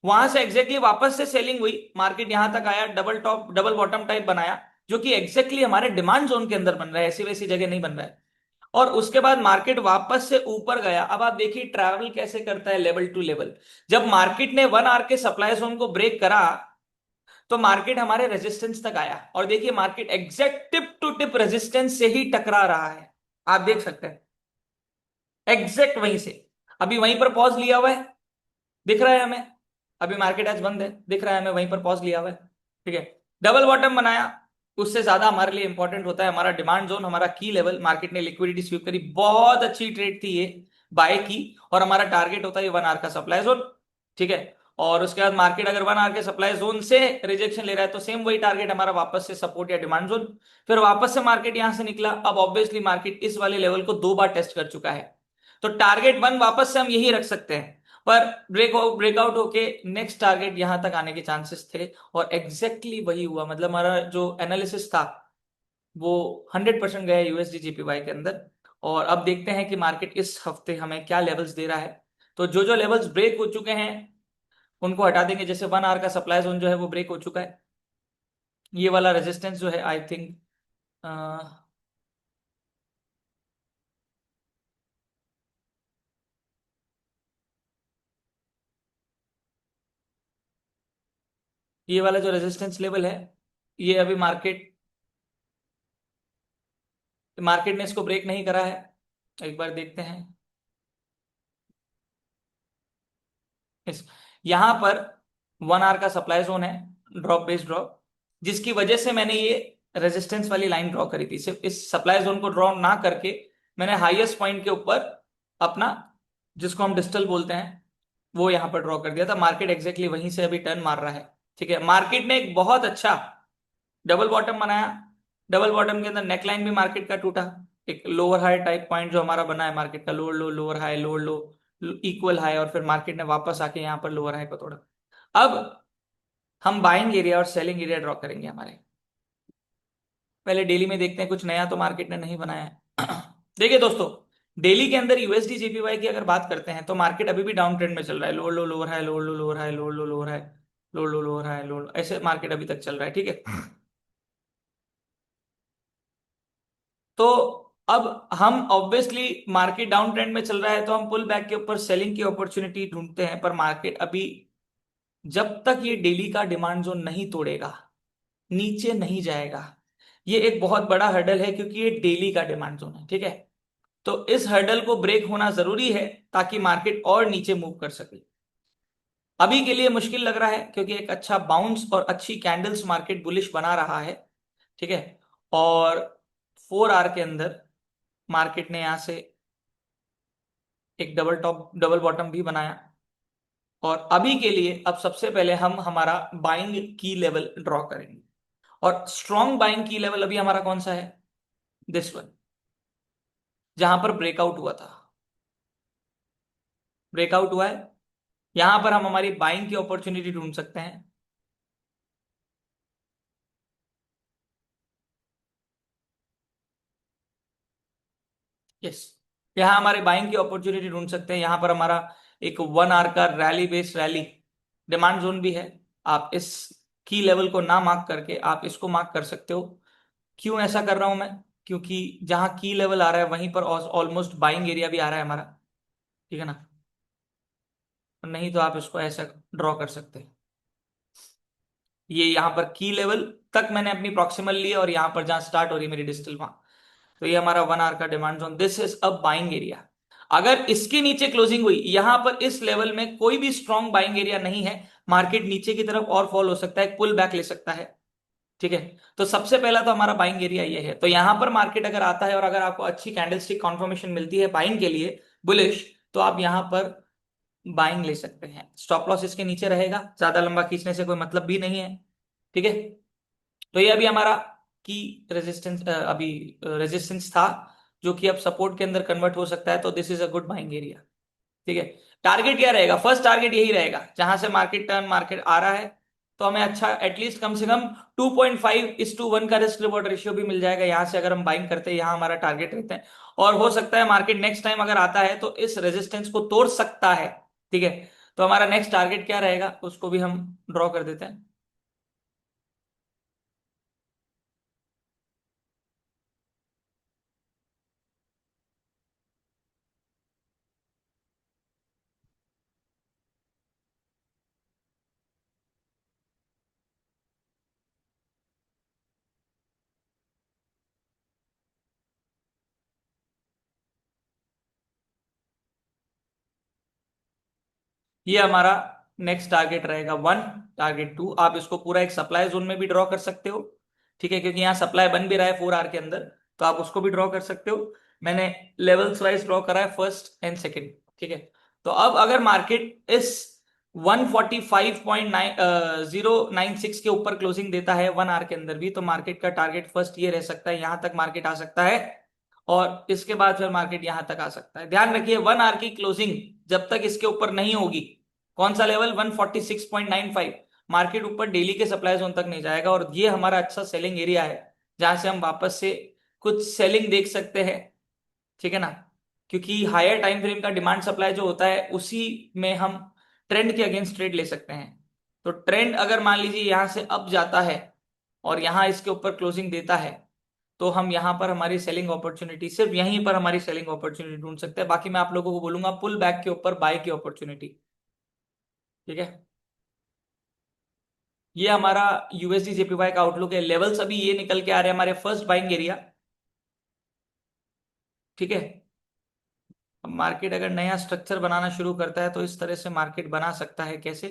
वहां से एग्जैक्टली वापस से सेलिंग हुई, मार्केट यहां तक आया, double top double bottom type बनाया, जो कि एग्जैक्टली हमारे डिमांड जोन के अंदर बन रहा है, ऐसी वैसी जगह नहीं बन रहा है। और उसके बाद मार्केट वापस से ऊपर गया। अब आप देखिए ट्रैवल कैसे करता है लेवल टू लेवल। जब मार्केट ने 1 आवर के सप्लाई जोन को ब्रेक करा, तो मार्केट हमारे रेजिस्टेंस तक आया, और देखिए market exact tip to tip resistance से ही टकरा रहा है, आप देख सकते हैं, एग्जैक्ट वहीं से। अभी वहीं पर पॉज लिया हुआ है, दिख रहा है हमें, अभी मार्केट आज बंद है, दिख रहा है हमें, वहीं पर पॉज लिया हुआ है। ठीक है, डबल बॉटम बनाया, उससे ज्यादा हमारे लिए इंपॉर्टेंट होता है हमारा डिमांड जोन, हमारा की लेवल। मार्केट ने लिक्विडिटी स्वीप करी, बहुत अच्छी ट्रेड थी ये, बाय की, और हमारा टारगेट होता है 1 आवर का सप्लाई जोन। ठीक है, और उसके बाद मार्केट अगर 1 आवर के सप्लाई जोन से रिजेक्शन ले रहा है तो सेम वही टारगेट हमारा वापस से सपोर्ट या डिमांड जोन। फिर वापस से मार्केट यहां से निकला, अब ऑब्वियसली मार्केट इस वाले लेवल को 2 बार टेस्ट कर चुका है, तो टारगेट 1 वापस से हम यही रख सकते हैं। पर ब्रेकआउट होके नेक्स्ट टारगेट यहां तक आने के चांसेस थे, और एग्जैक्टली वही हुआ। मतलब हमारा जो एनालिसिस था वो 100% गया यूएसडी जीपीवाई के अंदर। और अब देखते हैं कि मार्केट इस हफ्ते हमें क्या लेवल्स दे रहा है। तो जो जो लेवल्स ब्रेक हो चुके हैं उनको हटा देंगे, जैसे 1 आवर का सप्लाई जोन जो है वो ब्रेक हो चुका है। ये वाला रेजिस्टेंस जो है आई थिंक, ये वाला जो रेजिस्टेंस लेवल है, ये अभी मार्केट मार्केट ने इसको ब्रेक नहीं करा है। एक बार देखते हैं। इस यहां पर 1 आवर का सप्लाई जोन है, ड्रॉप बेस्ड ड्रॉप, जिसकी वजह से मैंने ये रेजिस्टेंस वाली लाइन ड्रॉ करी थी। सिर्फ इस सप्लाई जोन को ड्रॉ ना करके मैंने हाईएस्ट पॉइंट के ऊपर अपना, जिसको हम डिस्टल बोलते हैं, वो यहां पर ड्रॉ कर दिया था। मार्केट एग्जैक्टली वहीं से अभी टर्न मार रहा है। ठीक है, मार्केट ने एक बहुत अच्छा डबल बॉटम बनाया। डबल बॉटम के अंदर नेकलाइन भी मार्केट का टूटा। एक लोअर हाई टाइप पॉइंट जो हमारा बना है मार्केट का, लोअर लो लोअर हाई लोअर लो इक्वल हाई, और फिर मार्केट ने वापस आके यहाँ पर लोअर हाई को तोड़ा। अब हम बाइंग एरिया और सेलिंग एरिया ड्रॉ करेंगे हमारे। पहले डेली में देखते हैं, कुछ नया तो मार्केट ने नहीं बनाया है। देखिए दोस्तों, डेली के अंदर यूएसडी जेपीवाई की अगर बात करते हैं तो मार्केट अभी भी डाउन ट्रेंड में चल रहा है। लोअर लो लोअर हाई लोअर लो लोअर हाई लोअर लो लोअर हाई लोअर लो लोअर हाई लोअर, ऐसे मार्केट अभी तक चल रहा है। ठीक है, तो अब हम ऑब्वियसली, मार्केट डाउन ट्रेंड में चल रहा है तो हम पुल बैक के ऊपर सेलिंग की अपॉर्चुनिटी ढूंढते हैं, पर मार्केट अभी जब तक ये डेली का डिमांड जोन नहीं तोड़ेगा, नीचे नहीं जाएगा। ये एक बहुत बड़ा हर्डल है क्योंकि ये डेली का डिमांड जोन है। ठीक है, तो इस हर्डल को ब्रेक होना जरूरी है ताकि मार्केट और नीचे मूव कर सके। अभी के लिए मुश्किल लग रहा है क्योंकि एक अच्छा बाउंस और अच्छी कैंडल्स मार्केट बुलिश बना रहा है। ठीक है, और 4 आवर के अंदर मार्केट ने यहां से एक डबल टॉप डबल बॉटम भी बनाया। और अभी के लिए अब सबसे पहले हम हमारा बाइंग की लेवल ड्रॉ करेंगे। और स्ट्रॉन्ग बाइंग की लेवल अभी हमारा कौन सा है? दिस वन, जहां पर ब्रेकआउट हुआ था। ब्रेकआउट हुआ है, यहां पर हम हमारी बाइंग की अपॉर्चुनिटी ढूंढ सकते हैं। यस, यहाँ हमारे बाइंग की अपॉर्चुनिटी ढूंढ सकते हैं। यहाँ पर हमारा एक 1 आवर का rally based rally demand zone भी है। आप इस की लेवल को ना मार्क करके आप इसको मार्क कर सकते हो। क्यों ऐसा कर रहा हूं मैं? क्योंकि जहां की लेवल आ रहा है वहीं पर ऑलमोस्ट बाइंग एरिया भी आ रहा है हमारा। ठीक है ना? नहीं तो आप इसको ऐसा ड्रॉ कर सकते हैं। ये यहाँ पर की लेवल तक मैंने अपनी प्रॉक्सिमल ली है, और यहाँ पर जहां स्टार्ट हो रही है मेरी डिजिटल वहां, तो ये हमारा 1 आवर का demand zone, this is a buying area. अगर इसके नीचे क्लोजिंग हुई, यहां पर इस लेवल में कोई भी स्ट्रॉन्ग बाइंग एरिया नहीं है, मार्केट नीचे की तरफ और फॉल हो सकता है, पुल बैक ले सकता है। ठीक है, तो सबसे पहला तो हमारा बाइंग एरिया ये है। तो यहां पर मार्केट अगर आता है और अगर आपको अच्छी कैंडलस्टिक कॉन्फर्मेशन मिलती है बाइंग के लिए, बुलिश, तो आप यहां पर बाइंग ले सकते हैं। स्टॉप लॉस इसके नीचे रहेगा, ज्यादा लंबा खींचने से कोई मतलब भी नहीं है। ठीक है, तो ये अभी हमारा की रेजिस्टेंस, अभी रेजिस्टेंस था, जो कि अब सपोर्ट के अंदर कन्वर्ट हो सकता है, तो this is a good buying area. ठीक है, टारगेट क्या रहेगा? फर्स्ट टारगेट यही रहेगा, जहां से मार्केट टर्न मार्केट आ रहा है तो हमें अच्छा एटलीस्ट कम से कम 2.5:1 का रिस्क रिवॉर्ड रेशियो भी मिल जाएगा यहां से, अगर हम बाइंग करते हैं। यहाँ हमारा टारगेट रहता है, और हो सकता है मार्केट नेक्स्ट टाइम अगर आता है तो इस रेजिस्टेंस को तोड़ सकता है। ठीक है, तो हमारा नेक्स्ट टारगेट क्या रहेगा उसको भी हम ड्रॉ कर देते हैं। ये हमारा नेक्स्ट टारगेट रहेगा 1, टारगेट 2। आप इसको पूरा एक सप्लाई जोन में भी ड्रॉ कर सकते हो। ठीक है, क्योंकि यहाँ सप्लाई बन भी रहा है 4 आवर के अंदर, तो आप उसको भी ड्रॉ कर सकते हो। मैंने लेवल्स वाइज ड्रॉ करा है, फर्स्ट एंड सेकेंड। ठीक है, तो अब अगर मार्केट इस 145.096 के ऊपर क्लोजिंग देता है 1 आवर के अंदर भी, तो मार्केट का टारगेट फर्स्ट ये रह सकता है, यहां तक मार्केट आ सकता है, और इसके बाद फिर मार्केट यहां तक आ सकता है। ध्यान रखिए, 1 आवर की क्लोजिंग जब तक इसके ऊपर नहीं होगी, कौन सा लेवल? 146.95, मार्केट ऊपर डेली के सप्लाई जोन तक नहीं जाएगा, और ये हमारा अच्छा सेलिंग एरिया है, जहां से हम वापस से कुछ सेलिंग देख सकते हैं। ठीक है ना? क्योंकि हायर टाइम फ्रेम का डिमांड सप्लाई जो होता है, उसी में हम ट्रेंड के अगेंस्ट ट्रेड ले सकते हैं। तो ट्रेंड अगर मान लीजिए यहां से अप जाता है और यहां इसके ऊपर क्लोजिंग देता है, तो हम यहां पर हमारी सेलिंग अपॉर्चुनिटी, सिर्फ यहीं पर हमारी सेलिंग अपॉर्चुनिटी ढूंढ सकते हैं। बाकी मैं आप लोगों को बोलूंगा पुल बैक के ऊपर बाय की अपॉर्चुनिटी। ठीक है, ये हमारा यूएसडी जेपीवाई का आउटलुक है। लेवल्स अभी ये निकल के आ रहे हैं हमारे फर्स्ट बाइंग एरिया। ठीक है, अब मार्केट अगर नया स्ट्रक्चर बनाना शुरू करता है तो इस तरह से मार्केट बना सकता है, कैसे?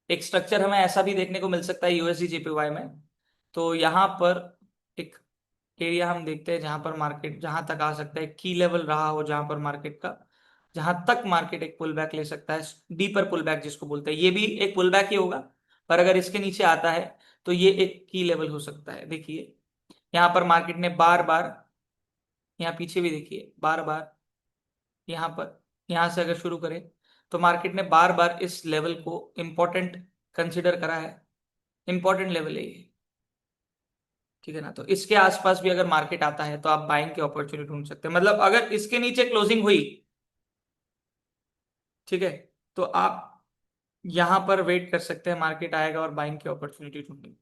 एक स्ट्रक्चर हमें ऐसा भी देखने को मिल सकता है यूएसडी जेपीवाई में। तो यहाँ पर एक एरिया हम देखते हैं जहां पर मार्केट जहां तक आ सकता है, की लेवल रहा हो जहां पर मार्केट का, जहां तक मार्केट एक पुल बैक ले सकता है, डीपर पुल बैक जिसको बोलते हैं, ये भी एक पुल बैक ही होगा। पर अगर इसके नीचे आता है तो ये एक की लेवल हो सकता है। देखिए यहाँ पर मार्केट ने बार बार, यहाँ पीछे भी देखिए बार बार, यहाँ पर, यहाँ से अगर शुरू करें तो मार्केट ने बार बार इस लेवल को इंपॉर्टेंट कंसिडर करा है। इंपॉर्टेंट लेवल है ये, ठीक है ना? तो इसके आसपास भी अगर मार्केट आता है तो आप बाइंग की अपॉर्चुनिटी ढूंढ सकते हैं। मतलब अगर इसके नीचे क्लोजिंग हुई, ठीक है, तो आप यहां पर वेट कर सकते हैं, मार्केट आएगा और बाइंग की अपॉर्चुनिटी ढूंढेंगे।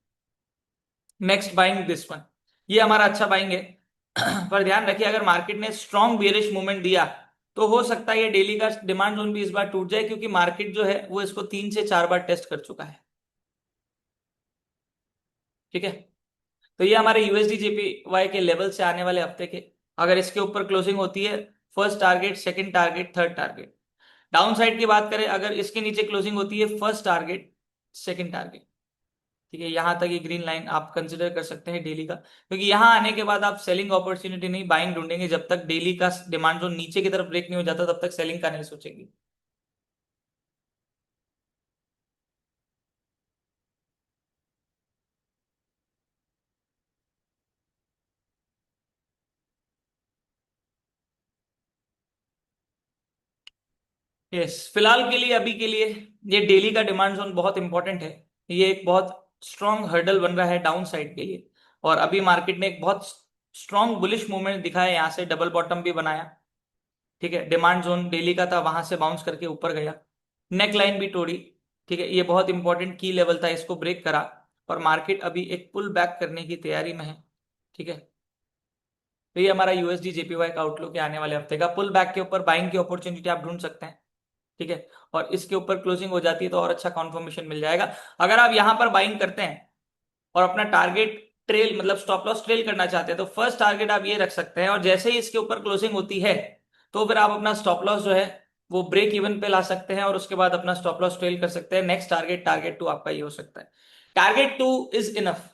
नेक्स्ट बाइंग दिस वन, ये हमारा अच्छा बाइंग है। पर ध्यान रखिए अगर मार्केट ने स्ट्रॉन्ग बेरिश मूवमेंट दिया तो हो सकता है ये डेली का डिमांड जोन भी इस बार टूट जाए, क्योंकि मार्केट जो है वो इसको 3 से 4 बार टेस्ट कर चुका है। ठीक है, तो ये हमारे यूएसडी जेपीवाई के लेवल से आने वाले हफ्ते के, अगर इसके ऊपर क्लोजिंग होती है, first target, second target, third target. Down side की बात करें, अगर इसके नीचे क्लोजिंग होती है, फर्स्ट टारगेट, सेकंड टारगेट। ठीक है, यहां तक ये ग्रीन लाइन आप कंसिडर कर सकते हैं डेली का, क्योंकि यहां आने के बाद आप सेलिंग अपॉर्चुनिटी नहीं, बाइंग ढूंढेंगे। जब तक डेली का डिमांड जो नीचे की तरफ ब्रेक नहीं हो जाता तब तक सेलिंग का नहीं सोचेंगे। यस, फिलहाल के लिए, अभी के लिए ये डेली का डिमांड जोन बहुत इंपॉर्टेंट है। ये एक बहुत स्ट्रॉन्ग हर्डल बन रहा है डाउन साइड के लिए। और अभी मार्केट ने एक बहुत स्ट्रॉन्ग बुलिश मूवमेंट दिखाया, यहाँ से डबल बॉटम भी बनाया। ठीक है, डिमांड जोन डेली का था, वहां से बाउंस करके ऊपर गया, नेक लाइन भी तोड़ी। ठीक है, ये बहुत इंपॉर्टेंट की लेवल था, इसको ब्रेक करा और मार्केट अभी एक पुल बैक करने की तैयारी में है। ठीक है, तो ये हमारा यूएसडी जेपीवाई का आउटलुक है आने वाले हफ्ते का। पुल बैक के ऊपर बाइंग की अपॉर्चुनिटी आप ढूंढ सकते हैं। ठीक है, और इसके ऊपर क्लोजिंग हो जाती है तो और अच्छा कॉन्फर्मेशन मिल जाएगा। अगर आप यहां पर बाइंग करते हैं और अपना टारगेट ट्रेल, मतलब स्टॉप लॉस ट्रेल करना चाहते हैं, तो फर्स्ट टारगेट आप ये रख सकते हैं, और जैसे ही इसके ऊपर क्लोजिंग होती है तो फिर आप अपना स्टॉप लॉस जो है वो ब्रेक इवन पे ला सकते हैं, और उसके बाद अपना स्टॉप लॉस ट्रेल कर सकते हैं। नेक्स्ट टारगेट, टारगेट 2 आपका ये हो सकता है। Target 2 is enough.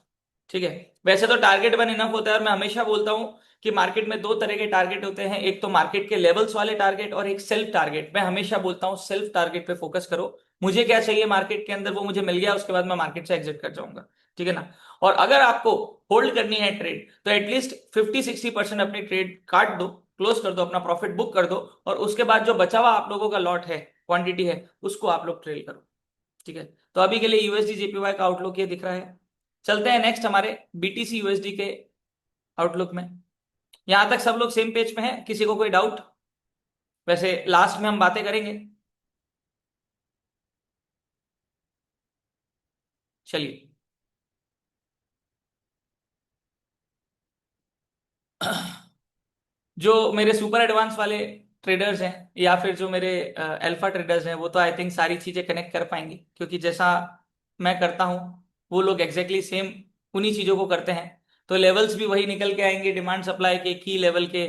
ठीक है, वैसे तो टारगेट 1 इनफ होता है, और मैं हमेशा बोलता हूं कि मार्केट में दो तरह के टारगेट होते हैं, एक तो मार्केट के लेवल्स वाले टारगेट और एक सेल्फ टारगेट। मैं हमेशा बोलता हूं सेल्फ टारगेट पे फोकस करो। मुझे क्या चाहिए मार्केट के अंदर, वो मुझे मिल गया, उसके बाद मैं मार्केट से एग्जिट कर जाऊंगा। ठीक है ना? और अगर आपको होल्ड करनी है ट्रेड, तो एटलीस्ट 50-60% अपनी ट्रेड काट दो, क्लोज कर दो, अपना प्रॉफिट बुक कर दो, और उसके बाद जो बचा हुआ आप लोगों का लॉट है, क्वांटिटी है, उसको आप लोग ट्रेल करो। ठीक है, तो अभी के लिए यूएसडी जेपीवाई का आउटलुक ये दिख रहा है। चलते हैं नेक्स्ट हमारे बीटीसी यूएसडी के आउटलुक में। यहां तक सब लोग सेम पेज पे हैं? किसी को कोई डाउट? वैसे लास्ट में हम बातें करेंगे। चलिए। जो मेरे सुपर एडवांस वाले ट्रेडर्स हैं, या फिर जो मेरे अल्फा ट्रेडर्स हैं, वो तो आई थिंक सारी चीजें कनेक्ट कर पाएंगे, क्योंकि जैसा मैं करता हूँ वो लोग एग्जैक्टली सेम उन्हीं चीजों को करते हैं। तो लेवल्स भी वही निकल के आएंगे, डिमांड सप्लाई के, की लेवल के,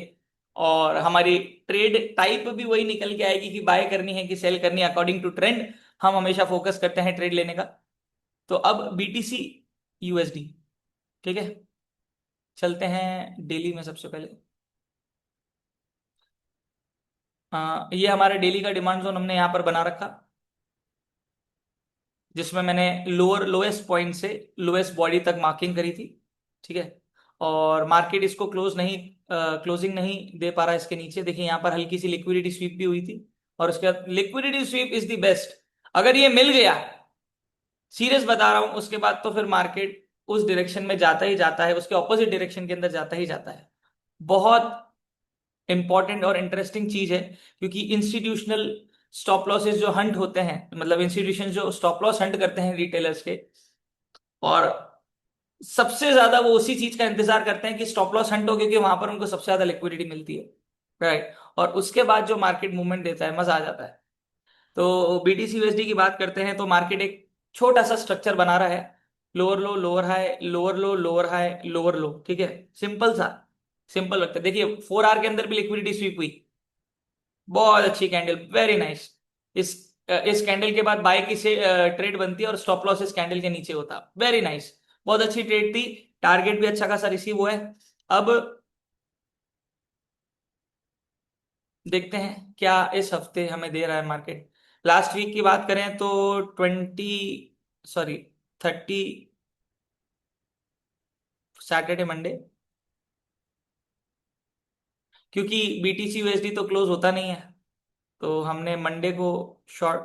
और हमारी ट्रेड टाइप भी वही निकल के आएगी कि बाय करनी है कि सेल करनी है, अकॉर्डिंग टू ट्रेंड हम हमेशा फोकस करते हैं ट्रेड लेने का। तो अब बीटीसी यूएसडी, ठीक है, चलते हैं डेली में सबसे पहले। ये हमारे डेली का डिमांड जोन हमने यहाँ पर बना रखा, जिसमें मैंने लोअर लोएस्ट पॉइंट से लोएस्ट बॉडी तक मार्किंग करी थी। ठीक है, और मार्केट इसको क्लोजिंग नहीं दे पा रहा है इसके नीचे। देखिए यहाँ पर हल्की सी लिक्विडिटी स्वीप भी हुई थी, और उसके बाद liquidity SVEEP is the best. अगर ये मिल गया, सीरियस बता रहा हूं, उसके बाद तो फिर मार्केट उस डायरेक्शन में जाता ही जाता है, उसके ऑपोजिट डायरेक्शन के अंदर जाता ही जाता है। बहुत इंपॉर्टेंट और इंटरेस्टिंग चीज है, क्योंकि इंस्टीट्यूशनल स्टॉप लॉसेस जो हंट होते हैं, मतलब इंस्टीट्यूशन जो स्टॉप लॉस हंट करते हैं रिटेलर्स के, और सबसे ज्यादा वो उसी चीज का इंतजार करते हैं कि स्टॉप लॉस हंट हो, क्योंकि वहां पर उनको सबसे ज्यादा लिक्विडिटी मिलती है। राइट, और उसके बाद जो मार्केट मूवमेंट देता है, मजा आ जाता है। तो बीटीसी यूएसडी की बात करते हैं, तो मार्केट एक छोटा सा स्ट्रक्चर बना रहा है, लोअर लो लोअर हाई, लोअर लो लोअर हाई, लोअर लो, ठीक है, सिंपल सा, सिंपल लगता है। देखिए 4 आवर के अंदर भी लिक्विडिटी स्वीप हुई, बहुत अच्छी कैंडल, वेरी नाइस। इस इस कैंडल के बाद बाय की से ट्रेड बनती है और स्टॉप लॉस इस कैंडल के नीचे होता, वेरी नाइस, बहुत अच्छी ट्रेड थी। टारगेट भी अच्छा खासा रिसीव हुआ है। अब देखते हैं क्या इस हफ्ते हमें दे रहा है मार्केट। लास्ट वीक की बात करें तो 30 सैटरडे मंडे, क्योंकि बीटीसी यूएसडी तो क्लोज होता नहीं है, तो हमने मंडे को शॉर्ट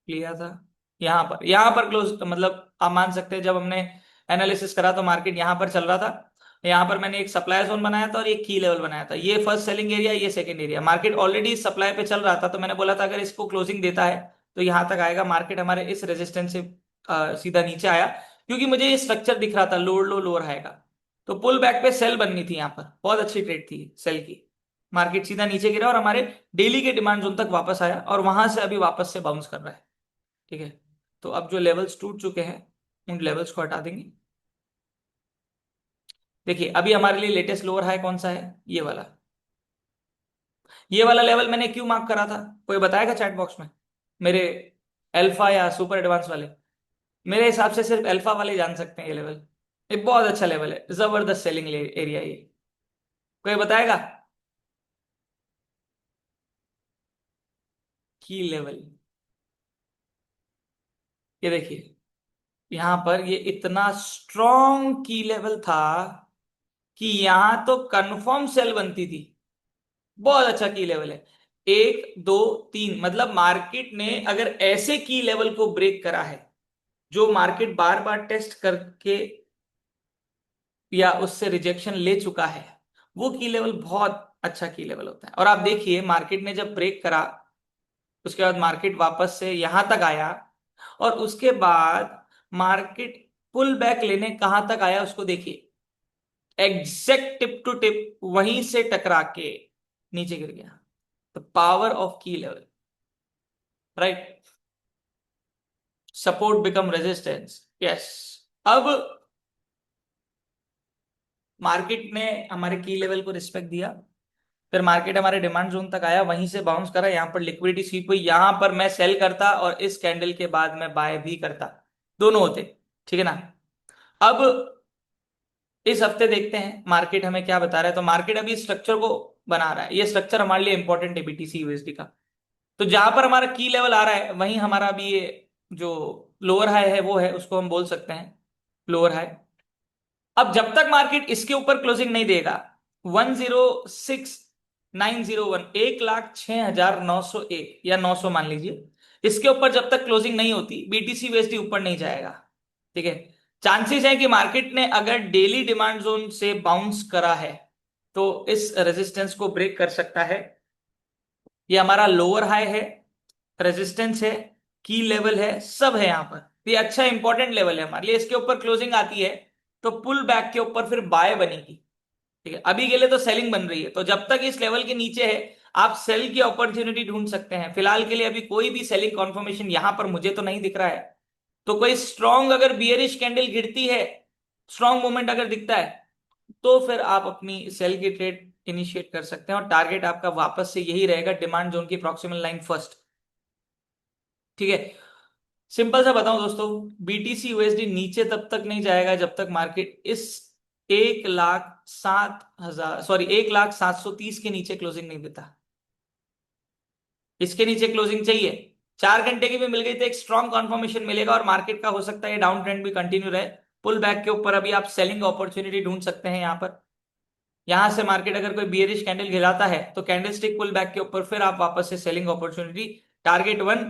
लिया था। यहाँ पर क्लोज, मतलब आप मान सकते हैं जब हमने एनालिसिस करा तो मार्केट यहाँ पर चल रहा था। यहाँ पर मैंने एक सप्लाई जोन बनाया था और एक की लेवल बनाया था, ये फर्स्ट सेलिंग एरिया, ये second area. Market already supply पे चल रहा था, तो मैंने बोला था अगर इसको क्लोजिंग देता है तो यहाँ तक आएगा। मार्केट हमारे इस रेजिस्टेंस से सीधा नीचे आया, क्योंकि मुझे ये स्ट्रक्चर दिख रहा था लोअर लो लोअर हाई का। तो पुल बैक पे सेल बननी थी, यहाँ पर बहुत अच्छी ट्रेड थी सेल की। मार्केट सीधा नीचे गिरा और हमारे डेली के डिमांड जोन तक वापस आया, और वहां से अभी वापस से बाउंस कर रहा है, ठीक है। तो अब जो लेवल्स टूट चुके हैं उन लेवल्स को हटा देंगे। देखिए अभी हमारे लिए लेटेस्ट लोअर हाई कौन सा है, ये वाला लेवल मैंने क्यों मार्क करा था, कोई बताएगा चैट बॉक्स में? मेरे अल्फा या सुपर एडवांस वाले, मेरे हिसाब से सिर्फ अल्फा वाले जान सकते हैं ये लेवल। ये बहुत अच्छा लेवल है, जबरदस्त सेलिंग एरिया ये, कोई बताएगा? की लेवल, ये देखिए यहां पर ये इतना स्ट्रॉन्ग की लेवल था कि यहां तो कंफर्म सेल बनती थी। बहुत अच्छा की लेवल है, 1 2 3, मतलब मार्केट ने अगर ऐसे की लेवल को ब्रेक करा है, जो मार्केट बार बार टेस्ट करके या उससे रिजेक्शन ले चुका है, वो की लेवल बहुत अच्छा की लेवल होता है। और आप देखिए मार्केट ने जब ब्रेक करा, उसके बाद मार्केट वापस से यहां तक आया, और उसके बाद मार्केट पुल बैक लेने कहां तक आया उसको देखिए, एग्जैक्ट टिप टू टिप वहीं से टकरा के नीचे गिर गया। द पावर ऑफ की level, right, support become resistance, yes. अब मार्केट ने हमारे की लेवल को रिस्पेक्ट दिया, फिर मार्केट हमारे डिमांड जोन तक आया, वहीं से बाउंस करा, यहां पर लिक्विडिटी स्वीप हुई, यहां पर मैं सेल करता और इस कैंडल के बाद मैं बाय भी करता, दोनों होते, ठीक है ना। अब इस हफ्ते देखते हैं मार्केट हमें क्या बता रहा है। तो मार्केट अभी स्ट्रक्चर को बना रहा है, ये स्ट्रक्चर हमारे लिए इंपॉर्टेंट है बीटीसी यूएसडी का। तो जहां पर हमारा की लेवल आ रहा है वहीं हमारा अभी ये जो लोअर हाई है वो है, उसको हम बोल सकते हैं लोअर हाई। अब जब तक मार्केट इसके ऊपर क्लोजिंग नहीं देगा, 106,901, 1,06,901 या 900 मान लीजिए, इसके ऊपर जब तक क्लोजिंग नहीं होती बीटीसी यूएसडी ऊपर नहीं जाएगा, ठीक है। चांसेस है कि मार्केट ने अगर डेली डिमांड जोन से बाउंस करा है तो इस रेजिस्टेंस को ब्रेक कर सकता है। ये हमारा लोअर हाई है, रेजिस्टेंस है, की लेवल है, सब है यहाँ पर। ये अच्छा इंपॉर्टेंट लेवल है हमारे लिए, इसके ऊपर क्लोजिंग आती है तो पुल बैक के ऊपर फिर बाय बनेगी, ठीक है। अभी के लिए तो सेलिंग बन रही है, तो जब तक इस लेवल के नीचे है आप सेल की अपॉर्चुनिटी ढूंढ सकते हैं। फिलहाल के लिए अभी कोई भी सेलिंग कॉन्फर्मेशन यहां पर मुझे तो नहीं दिख रहा है। तो कोई स्ट्रॉन्ग अगर बियरिश कैंडल गिरती है, स्ट्रॉन्ग मूवमेंट अगर दिखता है, तो फिर आप अपनी सेल की ट्रेड इनिशिएट कर सकते हैं, और टारगेट आपका वापस से यही रहेगा, डिमांड जोन की प्रॉक्सिमल लाइन फर्स्ट, ठीक है। सिंपल सा बताऊं दोस्तों, बीटीसी यूएसडी नीचे तब तक नहीं जाएगा जब तक मार्केट इस 1,07,000 सॉरी 1,0730 के नीचे क्लोजिंग नहीं देता। इसके नीचे क्लोजिंग चाहिए, 4 घंटे की भी मिल गई तो एक स्ट्रॉन्ग कॉन्फर्मेशन मिलेगा, और मार्केट का हो सकता है डाउन ट्रेंड भी कंटिन्यू रहे। पुल बैक के ऊपर अभी आप सेलिंग अपॉर्चुनिटी ढूंढ सकते हैं यहाँ पर। यहां से मार्केट अगर कोई बियरिश कैंडल गिराता है तो कैंडल स्टिक पुल बैक के ऊपर फिर आप वापस से selling opportunity, target 1,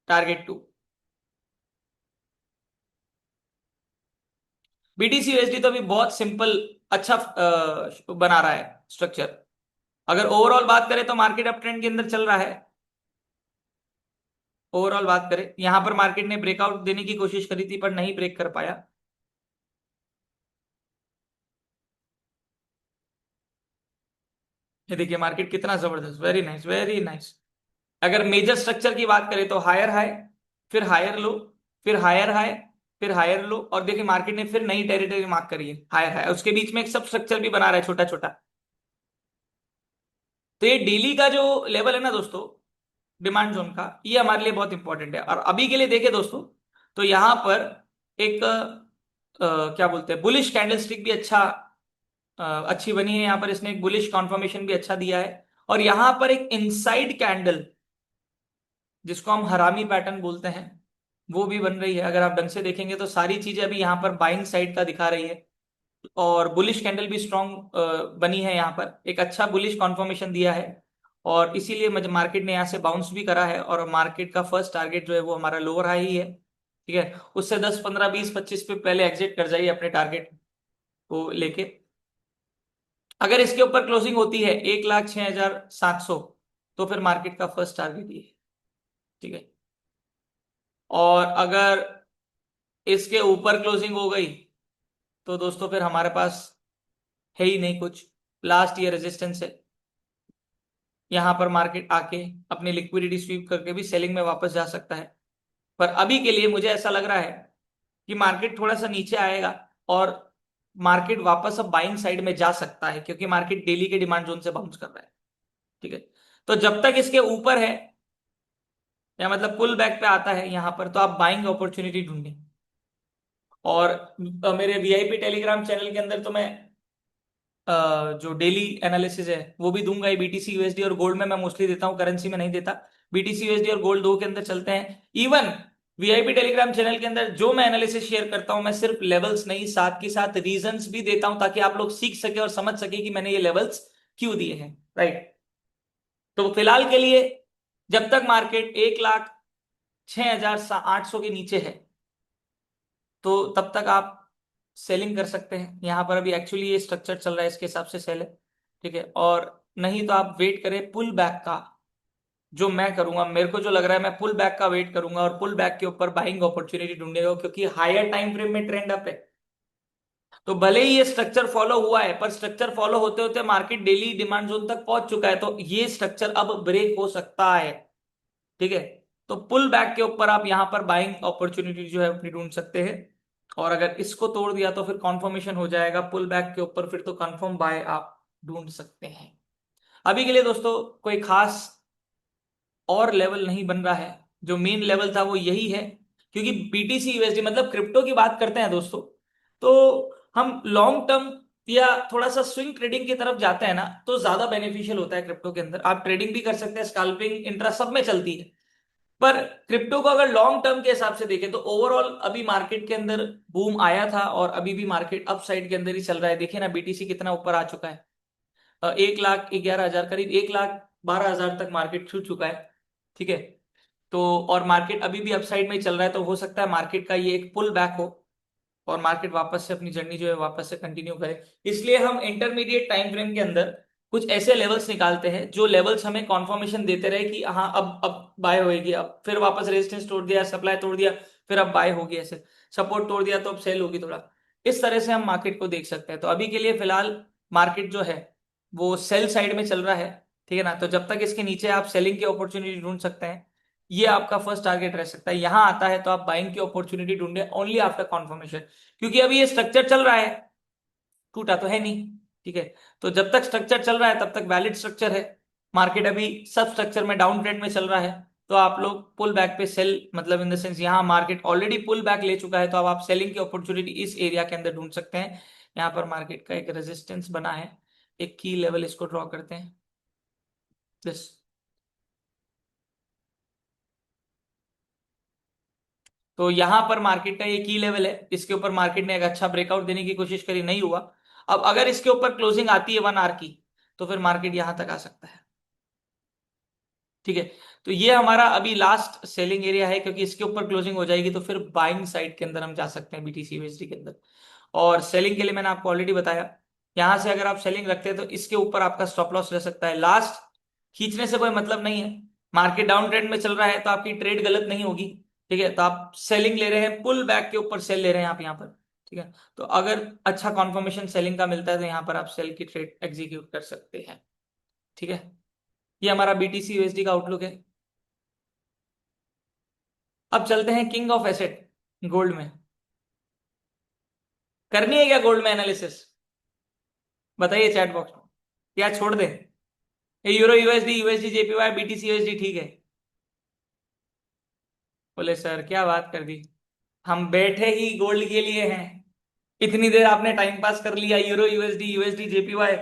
target 2। BTC USD तो अभी बहुत सिंपल, अच्छा बना रहा है स्ट्रक्चर। अगर ओवरऑल बात करें तो मार्केट अप ट्रेंड के अंदर चल रहा है। ओवरऑल बात करें, यहां पर मार्केट ने ब्रेकआउट देने की कोशिश करी थी पर नहीं ब्रेक कर पाया। ये देखिए मार्केट कितना जबरदस्त, वेरी नाइस वेरी नाइस। अगर मेजर स्ट्रक्चर की बात करें तो हायर हाई, फिर हायर लो, फिर हायर हाई, फिर हायर लो, और देखिए मार्केट ने फिर नई टेरिटरी मार्क करी है हायर हाई, उसके बीच में एक सब स्ट्रक्चर भी बना रहा है छोटा छोटा। तो ये डेली का जो लेवल है ना दोस्तों, डिमांड जोन का, ये हमारे लिए बहुत इंपॉर्टेंट है। और अभी के लिए देखें दोस्तों, तो यहां पर एक क्या बोलते हैं, बुलिश कैंडल स्टिक भी अच्छी बनी है। यहां पर इसने एक बुलिश कॉन्फर्मेशन भी अच्छा दिया है। और यहां पर एक इनसाइड कैंडल, जिसको हम हरामी पैटर्न बोलते हैं, वो भी बन रही है। अगर आप ढंग से देखेंगे तो सारी चीजें अभी यहाँ पर बाइंग साइड का दिखा रही है। और बुलिश कैंडल भी स्ट्रॉन्ग बनी है, यहाँ पर एक अच्छा बुलिश कॉन्फर्मेशन दिया है। और इसीलिए मार्केट ने यहाँ से बाउंस भी करा है, और मार्केट का फर्स्ट टारगेट जो है वो हमारा लोअर हाई ही है। ठीक है, उससे 10 15 20 25 पे पहले एग्जिट कर जाइए अपने टारगेट को लेके। अगर इसके ऊपर क्लोजिंग होती है 1,06,700, तो फिर मार्केट का फर्स्ट टारगेट ये है। ठीक है, और अगर इसके ऊपर क्लोजिंग हो गई, तो दोस्तों फिर हमारे पास है ही नहीं कुछ, लास्ट ईयर रेजिस्टेंस है। यहां पर मार्केट आके अपनी लिक्विडिटी स्वीप करके भी सेलिंग में वापस जा सकता है। पर अभी के लिए मुझे ऐसा लग रहा है कि मार्केट थोड़ा सा नीचे आएगा, और मार्केट वापस अब बाइंग साइड में जा सकता है, क्योंकि मार्केट डेली के डिमांड जोन से बाउंस कर रहा है। ठीक है, तो जब तक इसके ऊपर है, या मतलब पुल बैक पे आता है यहां पर, तो आप बाइंग अपॉर्चुनिटी ढूंढें। और मेरे वीआईपी टेलीग्राम चैनल के अंदर तो मैं जो डेली एनालिसिस है वो भी दूंगा। ये बीटीसी यूएसडी और गोल्ड में मैं मोस्टली देता हूँ, करेंसी में नहीं देता। बीटीसी यूएसडी और गोल्ड दो के अंदर चलते हैं। इवन वीआईपी टेलीग्राम चैनल के अंदर जो मैं एनालिसिस शेयर करता हूं, मैं सिर्फ लेवल्स नहीं, साथ के साथ रीजंस भी देता हूं, ताकि आप लोग सीख सके और समझ सके कि मैंने ये लेवल्स क्यों दिए हैं। राइट, तो फिलहाल के लिए जब तक मार्केट 1,06,800 के नीचे है, तो तब तक आप सेलिंग कर सकते हैं। यहां पर अभी एक्चुअली ये स्ट्रक्चर चल रहा है, इसके हिसाब से सेल है। ठीक है, और नहीं तो आप वेट करें पुल बैक का। जो मैं करूंगा, मेरे को जो लग रहा है, मैं पुल बैक का वेट करूंगा, और पुल बैक के ऊपर बाइंग अपॉर्चुनिटी ढूंढेगा, क्योंकि हायर टाइम फ्रेम में ट्रेंड अप है। तो भले ही ये स्ट्रक्चर फॉलो हुआ है, पर स्ट्रक्चर फॉलो होते होते मार्केट डेली डिमांड जोन तक पहुंच चुका है, तो ये स्ट्रक्चर अब ब्रेक हो सकता है। ठीक है, तो पुल बैक के ऊपर आप यहां पर बाइंग अपॉर्चुनिटी जो है अपनी ढूंढ सकते हैं। और अगर इसको तोड़ दिया तो फिर कॉन्फर्मेशन हो जाएगा पुल बैक के ऊपर, फिर तो कंफर्म बाय आप ढूंढ सकते हैं। अभी के लिए दोस्तों कोई खास और लेवल नहीं बन रहा है, जो मेन लेवल था वो यही है। क्योंकि बीटीसी यूएसडी मतलब क्रिप्टो की बात करते हैं दोस्तों, तो हम लॉन्ग टर्म या थोड़ा सा स्विंग ट्रेडिंग की तरफ जाते हैं ना, तो ज्यादा बेनिफिशियल होता है क्रिप्टो के अंदर। आप ट्रेडिंग भी कर सकते हैं, स्कैल्पिंग इंट्रा सब में चलती है। पर क्रिप्टो को अगर लॉन्ग टर्म के हिसाब से देखें, तो ओवरऑल अभी मार्केट के अंदर बूम आया था, और अभी भी मार्केट अप साइड के अंदर ही चल रहा है। देखिए ना बीटीसी कितना ऊपर आ चुका है, 1,11,000, करीब 1,12,000 तक मार्केट छू चुका है। ठीक है, तो और मार्केट अभी भी अपसाइड में ही चल रहा है, तो हो सकता है मार्केट का ये एक पुल बैक हो, और मार्केट वापस से अपनी जर्नी जो है वापस से कंटिन्यू करे। इसलिए हम इंटरमीडिएट टाइम फ्रेम के अंदर कुछ ऐसे लेवल्स निकालते हैं, जो लेवल्स हमें कॉन्फर्मेशन देते रहे कि हाँ अब बाय होएगी, अब फिर वापस रेजिस्टेंस तोड़ दिया, सप्लाई तोड़ दिया, फिर अब बाय होगी, ऐसे सपोर्ट तोड़ दिया तो अब सेल होगी थोड़ा। इस तरह से हम मार्केट को देख सकते हैं। तो अभी के लिए फिलहाल मार्केट जो है वो सेल साइड में चल रहा है। ठीक है ना, तो जब तक इसके नीचे आप सेलिंग की अपॉर्चुनिटी ढूंढ सकते हैं, ये आपका फर्स्ट टारगेट रह सकता है। यहां आता है तो आप बाइंग की अपॉर्चुनिटी ढूंढे ओनली आफ्टर कॉन्फर्मेशन, क्योंकि अभी ये स्ट्रक्चर चल रहा है, टूटा तो है नहीं। ठीक है, तो जब तक स्ट्रक्चर चल रहा है तब तक वैलिड स्ट्रक्चर है। मार्केट अभी सब स्ट्रक्चर में डाउन ट्रेंड में चल रहा है, तो आप लोग पुल बैक पे सेल, मतलब इन द सेंस यहाँ मार्केट ऑलरेडी पुल बैक ले चुका है, तो अब आप सेलिंग की अपॉर्चुनिटी इस एरिया के अंदर ढूंढ सकते हैं। यहाँ पर मार्केट का एक रेजिस्टेंस बना है, एक की लेवल इसको ड्रॉ करते हैं, दिस। तो यहां पर मार्केट का ये की लेवल है, इसके ऊपर मार्केट ने एक अच्छा ब्रेकआउट देने की कोशिश करी, नहीं हुआ। अब अगर इसके ऊपर क्लोजिंग आती है 1 आवर की, तो फिर मार्केट यहां तक आ सकता है। ठीक है, तो ये हमारा अभी लास्ट सेलिंग एरिया है, क्योंकि इसके ऊपर क्लोजिंग हो जाएगी तो फिर बाइंग साइड के अंदर हम जा सकते हैं बीटीसी यूएसडी के अंदर। और सेलिंग के लिए मैंने आपको ऑलरेडी बताया, यहां से अगर आप सेलिंग रखते हैं तो इसके ऊपर आपका स्टॉप लॉस रह सकता है। लास्ट खींचने से कोई मतलब नहीं है, मार्केट डाउन ट्रेंड में चल रहा है तो आपकी ट्रेड गलत नहीं होगी। ठीक है, तो आप सेलिंग ले रहे हैं, पुल बैक के ऊपर सेल ले रहे हैं आप यहाँ पर। ठीक है, तो अगर अच्छा कॉन्फर्मेशन सेलिंग का मिलता है, तो यहाँ पर आप सेल की ट्रेड एग्जीक्यूट कर सकते हैं। ठीक है, ये हमारा बीटीसी यूएसडी का आउटलुक है। अब चलते हैं किंग ऑफ एसेट, गोल्ड में। करनी है क्या गोल्ड में एनालिसिस? बताइए चैट बॉक्स में, या छोड़ दें? ये euro USD, USD JPY, BTC USD ठीक है? बोले सर क्या बात कर दी, हम बैठे ही गोल्ड के लिए हैं। इतनी देर आपने टाइम पास कर लिया यूरो यूएसडी, यूएसडी जेपीवाई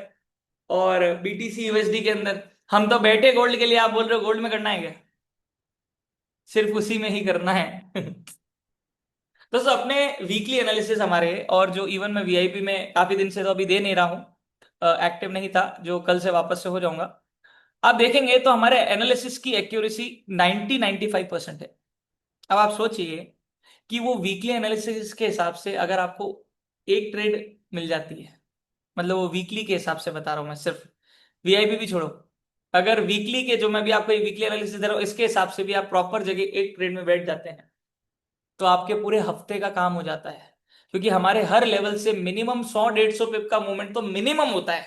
और बीटीसी यूएसडी के अंदर, हम तो बैठे गोल्ड के लिए, आप बोल रहे हो गोल्ड में करना है क्या? सिर्फ उसी में ही करना है। दोस्तों अपने वीकली एनालिसिस हमारे, और जो इवन मैं वीआईपी में काफी दिन से तो अभी दे नहीं रहा हूँ, एक्टिव नहीं था, जो कल से वापस से हो जाऊंगा, आप देखेंगे तो हमारे एनालिसिस की एक्यूरेसी 90-95% है। अब आप सोचिए कि वो वीकली एनालिसिस के हिसाब से अगर आपको एक ट्रेड मिल जाती है, मतलब वो वीकली के हिसाब से बता रहा हूं मैं, सिर्फ वीआईपी भी छोड़ो, अगर वीकली के जो मैं भी आपको वीकली एनालिसिस दे रहा हूँ इसके हिसाब से भी आप प्रॉपर जगह एक ट्रेड में बैठ जाते हैं, तो आपके पूरे हफ्ते का काम हो जाता है। क्योंकि हमारे हर लेवल से मिनिमम 100-150 पिप का मूवमेंट तो मिनिमम होता है,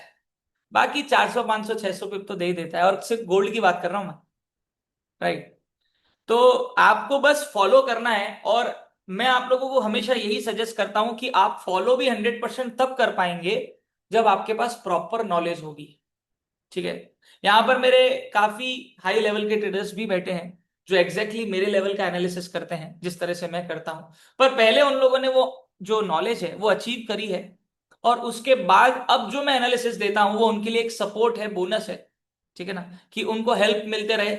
बाकी 400-500-600 पिप तो दे ही देता है, और सिर्फ गोल्ड की बात कर रहा हूं मैं, राइट? तो आपको बस फॉलो करना है, और मैं आप लोगों को हमेशा यही सजेस्ट करता हूं कि आप फॉलो भी 100% तब कर पाएंगे जब आपके पास प्रॉपर नॉलेज होगी। ठीक है? यहां पर मेरे काफी हाई लेवल के ट्रेडर्स भी बैठे हैं जो एग्जैक्टली मेरे लेवल का एनालिसिस करते हैं जिस तरह से मैं करता हूं, पर पहले उन लोगों ने वो जो नॉलेज है वो अचीव करी है, और उसके बाद अब जो मैं एनालिसिस देता हूं वो उनके लिए एक सपोर्ट है, बोनस है। ठीक है ना? कि उनको हेल्प मिलते रहे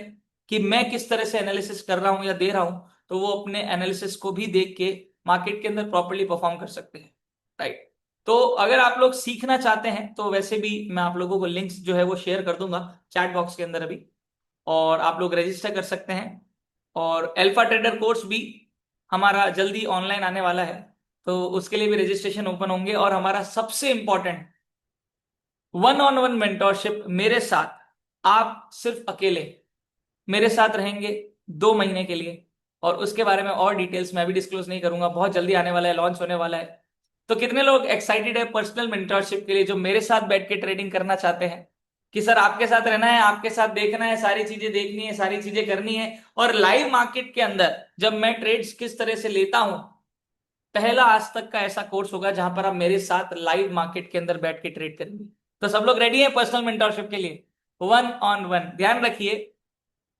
कि मैं किस तरह से एनालिसिस कर रहा हूं या दे रहा हूं, तो वो अपने एनालिसिस को भी देख के मार्केट के अंदर प्रॉपरली परफॉर्म कर सकते हैं, राइट? तो अगर आप लोग सीखना चाहते हैं तो वैसे भी मैं आप लोगों को लिंक्स जो है वो शेयर कर दूंगा चैट बॉक्स के अंदर अभी, और आप लोग रजिस्टर कर सकते हैं। और अल्फा ट्रेडर कोर्स भी हमारा जल्दी ऑनलाइन आने वाला है, तो उसके लिए भी रजिस्ट्रेशन ओपन होंगे। और हमारा सबसे important one on one mentorship मेरे साथ, आप सिर्फ अकेले मेरे साथ रहेंगे 2 महीने के लिए, और उसके बारे में और डिटेल्स मैं भी डिस्क्लोज नहीं करूंगा, बहुत जल्दी आने वाला है, लॉन्च होने वाला है। तो कितने लोग एक्साइटेड है पर्सनल मेंटरशिप के लिए, जो मेरे साथ बैठ के ट्रेडिंग करना चाहते हैं? कि सर आपके साथ रहना है, आपके साथ देखना है, सारी चीजें देखनी है, सारी चीजें करनी है, और लाइव मार्केट के अंदर जब मैं ट्रेड्स किस तरह से लेता हूं, पहला आज तक का ऐसा कोर्स होगा जहां पर आप मेरे साथ लाइव मार्केट के अंदर बैठ के ट्रेड करेंगे। तो सब लोग रेडी है पर्सनल मेंटरशिप के लिए? वन ऑन वन, ध्यान रखिए,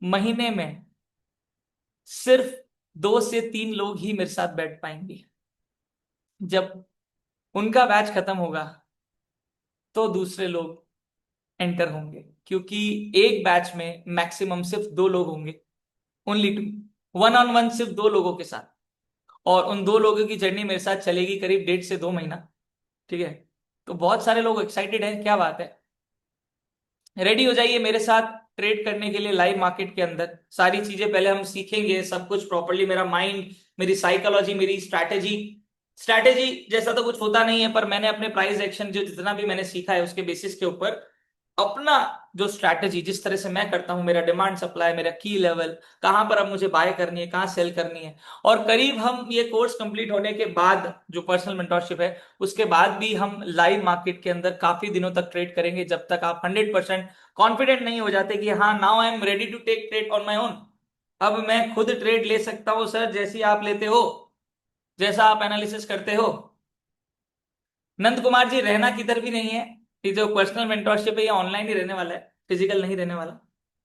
महीने में सिर्फ 2 से 3 लोग ही मेरे साथ बैठ पाएंगे। जब उनका बैच खत्म होगा तो दूसरे लोग एंटर होंगे, क्योंकि एक बैच में मैक्सिमम सिर्फ 2 लोग होंगे, ओनली 2, वन ऑन वन सिर्फ 2 लोगों के साथ। और उन 2 लोगों की जर्नी मेरे साथ चलेगी करीब 1.5 से 2 महीना। ठीक है? तो बहुत सारे लोग एक्साइटेड हैं, क्या बात है, रेडी हो जाइए मेरे साथ ट्रेड करने के लिए लाइव मार्केट के अंदर। सारी चीजें पहले हम सीखेंगे, सब कुछ प्रॉपरली, मेरा माइंड, मेरी साइकोलॉजी, मेरी स्ट्रैटेजी। स्ट्रैटेजी जैसा तो कुछ होता नहीं है, पर मैंने अपने प्राइस एक्शन जो जितना भी मैंने सीखा है उसके बेसिस के ऊपर अपना जो स्ट्रैटेजी, जिस तरह से मैं करता हूं, मेरा डिमांड सप्लाई, मेरा की लेवल, कहां पर अब मुझे बाय करनी है, कहां सेल करनी है। और करीब हम ये कोर्स कंप्लीट होने के बाद जो पर्सनल मेंटोरशिप है उसके बाद भी हम लाइव मार्केट के अंदर काफी दिनों तक ट्रेड करेंगे, जब तक आप 100% कॉन्फिडेंट नहीं हो जाते कि हाँ now I am ready to take trade on my own. अब मैं खुद ट्रेड ले सकता हूं सर, जैसी आप लेते हो, जैसा आप एनालिसिस करते हो। नंद कुमार जी, रहना किधर भी नहीं है, ये जो पर्सनल मेंटोरशिप है ये ऑनलाइन ही रहने वाला है, फिजिकल नहीं रहने वाला,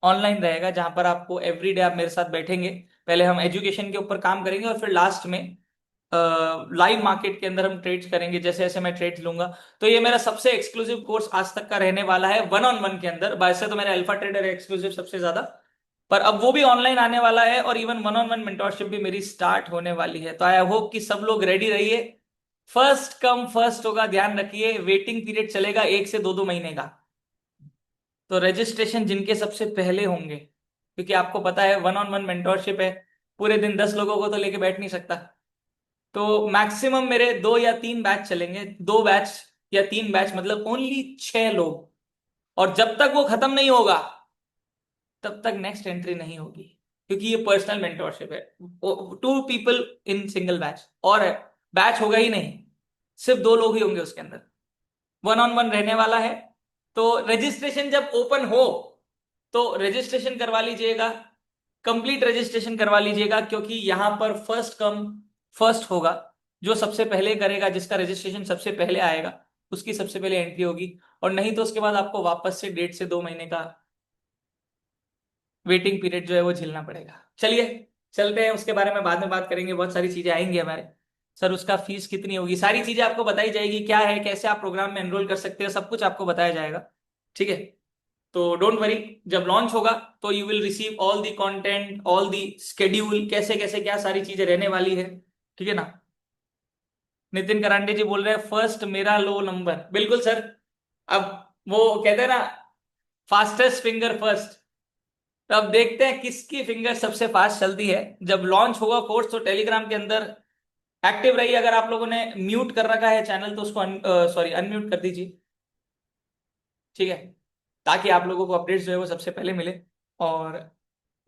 ऑनलाइन रहेगा, जहां पर आपको एवरी डे आप मेरे साथ बैठेंगे, पहले हम एजुकेशन के ऊपर काम करेंगे और फिर लास्ट में लाइव मार्केट के अंदर हम ट्रेड्स करेंगे, जैसे जैसे मैं ट्रेड्स लूंगा। तो ये मेरा सबसे एक्सक्लूसिव कोर्स आज तक का रहने वाला है वन ऑन वन के अंदर। वैसे तो मेरा अल्फा ट्रेडर है एक्सक्लूसिव सबसे ज्यादा, पर अब वो भी ऑनलाइन आने वाला है, और even one on one mentorship भी मेरी स्टार्ट होने वाली है। तो आई होप कि सब लोग रेडी रहिए, फर्स्ट कम फर्स्ट होगा, ध्यान रखिए, वेटिंग पीरियड चलेगा 1 से 2 महीने का। तो रजिस्ट्रेशन जिनके सबसे पहले होंगे, क्योंकि आपको पता है वन ऑन वन मेंटोरशिप है, पूरे दिन 10 लोगों को तो लेके बैठ नहीं सकता, तो मैक्सिमम मेरे 2 या 3 बैच चलेंगे, 2 बैच या 3 बैच, मतलब ओनली 6 लोग। और जब तक वो खत्म नहीं होगा तब तक नेक्स्ट एंट्री नहीं होगी, क्योंकि ये पर्सनल मेंटोरशिप है, 2 पीपल इन सिंगल बैच, और बैच होगा ही नहीं, सिर्फ 2 लोग ही होंगे उसके अंदर, वन ऑन वन रहने वाला है। तो रजिस्ट्रेशन जब ओपन हो तो रजिस्ट्रेशन करवा लीजिएगा, कंप्लीट रजिस्ट्रेशन करवा लीजिएगा, क्योंकि यहाँ पर फर्स्ट कम फर्स्ट होगा। जो सबसे पहले करेगा, जिसका रजिस्ट्रेशन सबसे पहले आएगा, उसकी सबसे पहले एंट्री होगी। और नहीं तो उसके बाद आपको वापस से 1.5 से 2 महीने का वेटिंग पीरियड जो है वो झेलना पड़ेगा। चलिए चलते हैं, उसके बारे में बाद में बात करेंगे, बहुत सारी चीजें आएंगी हमारे। सर उसका फीस कितनी होगी, सारी चीजें आपको बताई जाएगी, क्या है कैसे आप प्रोग्राम में एनरोल कर सकते हो, सब कुछ आपको बताया जाएगा। ठीक है, तो डोंट वरी, जब लॉन्च होगा तो you will receive all the content, all the schedule, कैसे कैसे क्या सारी चीजें रहने वाली है। ठीक है ना। नितिन करांडे जी बोल रहे हैं फर्स्ट मेरा लो नंबर, बिल्कुल सर। अब वो कहते हैं ना, फास्टेस्ट फिंगर फर्स्ट। तो अब देखते हैं किसकी फिंगर सबसे फास्ट चलती है। जब लॉन्च होगा कोर्स तो टेलीग्राम के अंदर एक्टिव रहिए। अगर आप लोगों ने म्यूट कर रखा है चैनल तो उसको सॉरी अनम्यूट कर दीजिए। ठीक है, ताकि आप लोगों को अपडेट्स जो है वो सबसे पहले मिले। और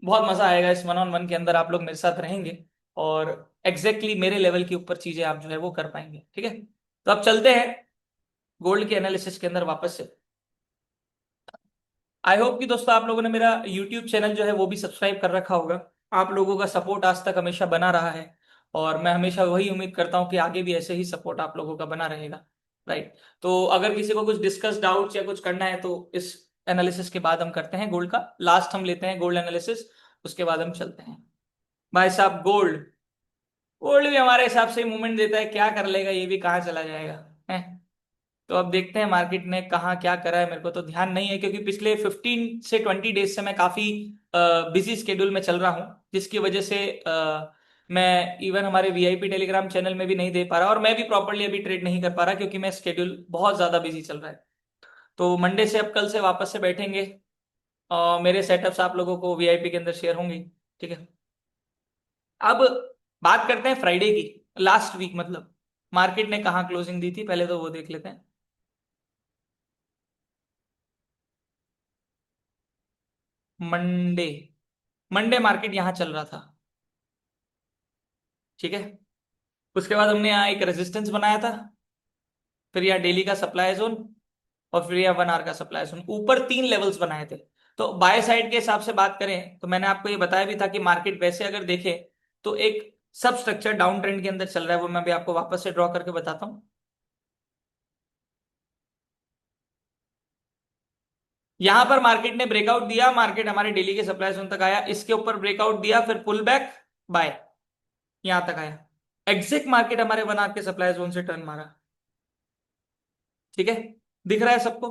बहुत मजा आएगा इस 1-on-1 के अंदर, आप लोग मेरे साथ रहेंगे और एग्जैक्टली मेरे लेवल के ऊपर चीजें आप जो है वो कर पाएंगे। ठीक है, तो अब चलते हैं गोल्ड के एनालिसिस के अंदर वापस से। आई होप कि दोस्तों आप लोगों ने मेरा यूट्यूब चैनल जो है वो भी सब्सक्राइब कर रखा होगा। आप लोगों का सपोर्ट आज तक हमेशा बना रहा है, और मैं हमेशा वही उम्मीद करता हूँ कि आगे भी ऐसे ही सपोर्ट आप लोगों का बना रहेगा। राइट, तो अगर किसी को कुछ डिस्कस डाउट्स या कुछ करना है तो इस एनालिसिस के बाद हम करते हैं गोल्ड का, लास्ट हम लेते हैं गोल्ड एनालिसिस, उसके बाद हम चलते हैं। भाई साहब गोल्ड, गोल्ड भी हमारे हिसाब से मूवमेंट देता है, क्या कर लेगा ये भी, कहाँ चला जाएगा है। तो अब देखते हैं मार्केट ने कहाँ क्या करा है, मेरे को तो ध्यान नहीं है, क्योंकि पिछले 15 से 20 डेज से मैं काफी बिजी स्केड्यूल में चल रहा हूँ, जिसकी वजह से मैं इवन हमारे वीआईपी टेलीग्राम चैनल में भी नहीं दे पा रहा, और मैं भी प्रॉपरली अभी ट्रेड नहीं कर पा रहा, क्योंकि मैं स्केड्यूल बहुत ज्यादा बिजी चल रहा है। तो मंडे से, अब कल से वापस से बैठेंगे और मेरे सेटअप्स आप लोगों को वीआईपी के अंदर शेयर होंगे। ठीक है, अब बात करते हैं फ्राइडे की, लास्ट वीक मतलब मार्केट ने कहाँ क्लोजिंग दी थी, पहले तो वो देख लेते हैं। मंडे, मंडे मार्केट यहाँ चल रहा था। ठीक है, उसके बाद हमने यहाँ एक रेजिस्टेंस बनाया था, फिर यहाँ डेली का सप्लाई जोन, और फिर यहाँ 1 आवर का सप्लाई जोन, ऊपर 3 लेवल्स बनाए थे। तो बाय साइड के हिसाब से बात करें तो मैंने आपको ये बताया भी था कि मार्केट वैसे अगर देखे तो एक सब स्ट्रक्चर डाउन ट्रेंड के अंदर चल रहा है, वो मैं भी आपको वापस से ड्रॉ करके बताता हूँ। यहां पर मार्केट ने ब्रेकआउट दिया, मार्केट हमारे डेली के सप्लाई जोन तक आया, इसके ऊपर ब्रेकआउट दिया, फिर पुल बैक बाय, यहां तक आया, एग्जैक्ट मार्केट हमारे 1 आवर के सप्लाई जोन से टर्न मारा। ठीक है, दिख रहा है सबको।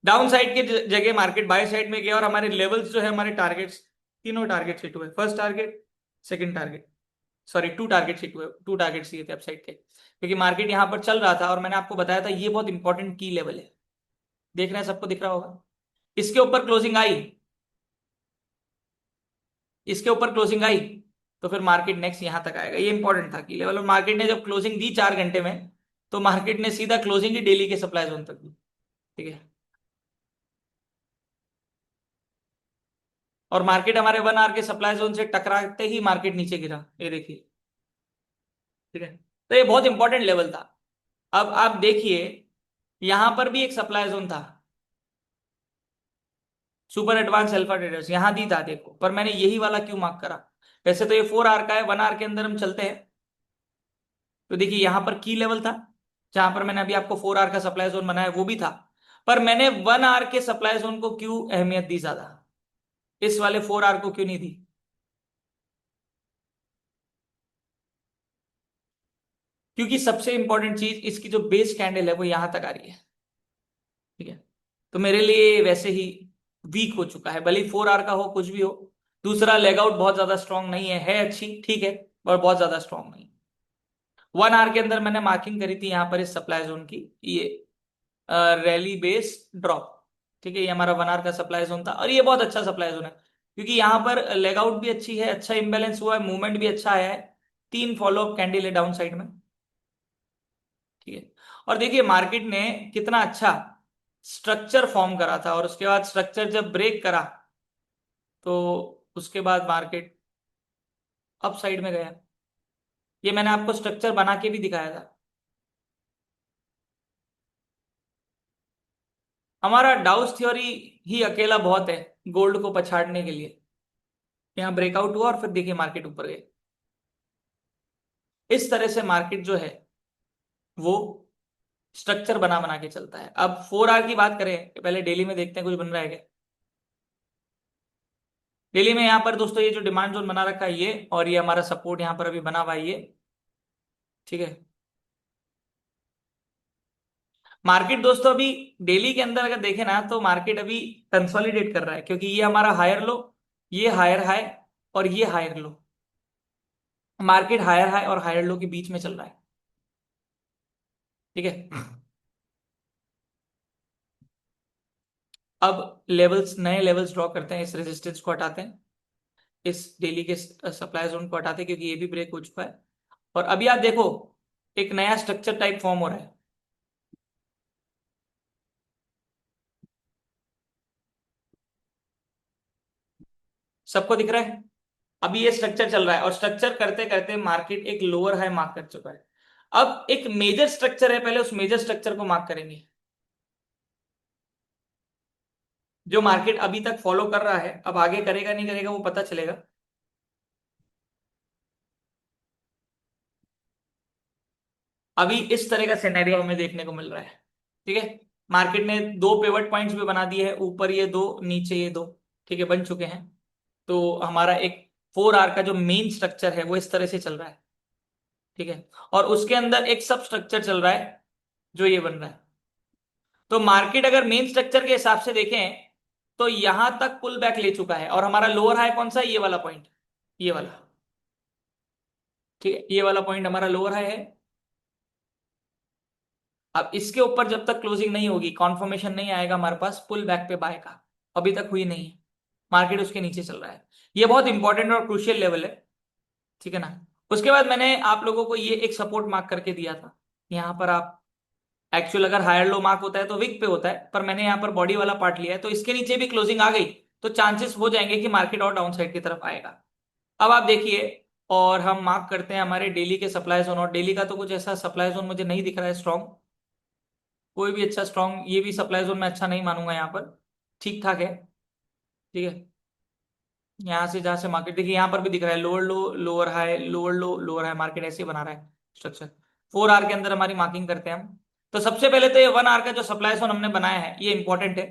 डाउन साइड के जगह मार्केट बाय साइड में गया, और हमारे लेवल्स जो है, हमारे टारगेट्स, तीनों टारगेट्स हिट हुए, first target, second target, sorry 2 targets hit हुए, 2 टारगेट्स ये थे अपसाइड के, क्योंकि मार्केट यहां पर चल रहा था, और मैंने आपको बताया था ये बहुत इंपॉर्टेंट की लेवल है। देख रहे हैं, सबको दिख रहा होगा। इसके ऊपर क्लोजिंग आई, इसके ऊपर क्लोजिंग आई, तो फिर मार्केट नेक्स्ट यहां तक आएगा, ये इंपॉर्टेंट था की लेवल। और मार्केट ने जब क्लोजिंग दी 4 घंटे में, तो मार्केट ने सीधा क्लोजिंग ही डेली के सप्लाई जोन तक दी। ठीक है, और मार्केट हमारे 1 आवर के सप्लाई जोन से टकराते ही मार्केट नीचे गिरा, ये देखिए। ठीक है, तो ये बहुत इंपॉर्टेंट लेवल था। अब आप देखिए, यहां पर भी एक सप्लाई जोन था, सुपर एडवांस अल्फा ट्रेडर्स यहां दी था देखो, पर मैंने यही वाला क्यों मार्क करा। वैसे तो ये 4 आवर का है, 1 आवर के अंदर हम चलते हैं। तो देखिए यहां पर की लेवल था, जहां पर मैंने अभी आपको 4 आवर का सप्लाई जोन बनाया वो भी था, पर मैंने 1 आवर के सप्लाई जोन को क्यों अहमियत दी ज्यादा, इस वाले 4 आवर को क्यों नहीं दी। क्योंकि सबसे इंपॉर्टेंट चीज, इसकी जो बेस कैंडल है वो यहां तक आ रही है। ठीक है, तो मेरे लिए वैसे ही वीक हो चुका है, भले 4 आवर का हो कुछ भी हो। दूसरा लेग आउट बहुत ज्यादा स्ट्रांग नहीं है अच्छी, ठीक है, और बहुत ज्यादा स्ट्रांग नहीं। 1 आवर के अंदर मैंने मार्किंग करी थी यहाँ पर इस सप्लाई जोन की, ये रैली बेस ड्रॉप। ठीक है, ये हमारा 1 आवर का सप्लाई जोन था, और ये बहुत अच्छा सप्लाई जोन है, क्योंकि यहाँ पर लेग आउट भी अच्छी है, अच्छा इंबैलेंस हुआ है, मूवमेंट भी अच्छा आया है, 3 फॉलोअप कैंडल है डाउन साइड में। ठीक है, और देखिए मार्केट ने कितना अच्छा स्ट्रक्चर फॉर्म करा था, और उसके बाद स्ट्रक्चर जब ब्रेक करा तो उसके बाद मार्केट अप साइड में गया। ये मैंने आपको स्ट्रक्चर बना के भी दिखाया था। हमारा डाउस थ्योरी ही अकेला बहुत है गोल्ड को पछाड़ने के लिए। यहाँ ब्रेकआउट हुआ और फिर देखिए मार्केट ऊपर गई। इस तरह से मार्केट जो है वो स्ट्रक्चर बना बना के चलता है। अब 4 आवर की बात करें, पहले डेली में देखते हैं कुछ बन रहा है क्या। डेली में यहाँ पर दोस्तों ये जो डिमांड जोन बना रखा है ये, और ये हमारा सपोर्ट यहाँ पर अभी बना हुआ है ये, ठीक है। मार्केट दोस्तों अभी डेली के अंदर अगर देखें ना तो मार्केट अभी कंसोलिडेट कर रहा है, क्योंकि ये हमारा हायर लो, ये हायर हाई, और ये higher low. Market higher high और हायर लो के बीच में चल रहा है, ठीक है। अब लेवल्स, नए लेवल्स ड्रॉ करते हैं, इस रेजिस्टेंस को हटाते हैं, इस डेली के सप्लाई जोन को हटाते हैं, क्योंकि ये भी ब्रेक हो चुका है। और अभी आप देखो एक नया स्ट्रक्चर टाइप फॉर्म हो रहा है। सबको दिख रहा है। अभी ये स्ट्रक्चर चल रहा है, और स्ट्रक्चर करते करते मार्केट एक लोअर हाई मार्क कर चुका है। अब एक मेजर स्ट्रक्चर है, पहले उस मेजर स्ट्रक्चर को मार्क करेंगे, जो मार्केट अभी तक फॉलो कर रहा है। अब आगे करेगा नहीं करेगा वो पता चलेगा। अभी इस तरह का सिनेरियो हमें देखने को मिल रहा है, ठीक है। मार्केट ने दो पिवट पॉइंट्स भी बना दिए हैं, ऊपर ये दो, नीचे ये दो, ठीक है, बन चुके हैं। तो हमारा एक 4 आवर का जो मेन स्ट्रक्चर है वो इस तरह से चल रहा है, ठीक है। और उसके अंदर एक सब स्ट्रक्चर चल रहा है जो ये बन रहा है। तो मार्केट अगर मेन स्ट्रक्चर के हिसाब से देखें तो यहां तक पुल बैक ले चुका है, और हमारा लोअर हाई कौन सा है, ये वाला पॉइंट, ये वाला, ठीक है। ये वाला पॉइंट हमारा लोअर हाई है। अब इसके ऊपर जब तक क्लोजिंग नहीं होगी, कॉन्फर्मेशन नहीं आएगा हमारे पास पुल बैक पे बाय का, अभी तक हुई नहीं है, मार्केट उसके नीचे चल रहा है। ये बहुत इंपॉर्टेंट और क्रूशियल लेवल है, ठीक है ना। उसके बाद मैंने आप लोगों को ये एक सपोर्ट मार्क करके दिया था। यहाँ पर आप एक्चुअल अगर हायर लो मार्क होता है तो विक पे होता है, पर मैंने यहाँ पर बॉडी वाला पार्ट लिया है, तो इसके नीचे भी क्लोजिंग आ गई तो चांसेस हो जाएंगे कि मार्केट और डाउन साइड की तरफ आएगा। अब आप देखिए, और हम मार्क करते हैं हमारे डेली के सप्लाई जोन, और डेली का तो कुछ ऐसा सप्लाई जोन मुझे नहीं दिख रहा है स्ट्रॉन्ग, कोई भी अच्छा स्ट्रॉन्ग, ये भी सप्लाई जोन में अच्छा नहीं मानूंगा यहाँ पर, ठीक ठाक है, ठीक है। यहाँ से जहां से मार्केट देखिए, यहाँ पर भी दिख रहा है लोअर लो लोअर हाई, लोअर लो लोअर हाई, मार्केट ऐसे ही बना रहा है स्ट्रक्चर। 4 आवर के अंदर हमारी मार्किंग करते हैं हम। तो सबसे पहले तो ये 1 आवर का जो सप्लाई जोन हमने बनाया है ये इंपॉर्टेंट है,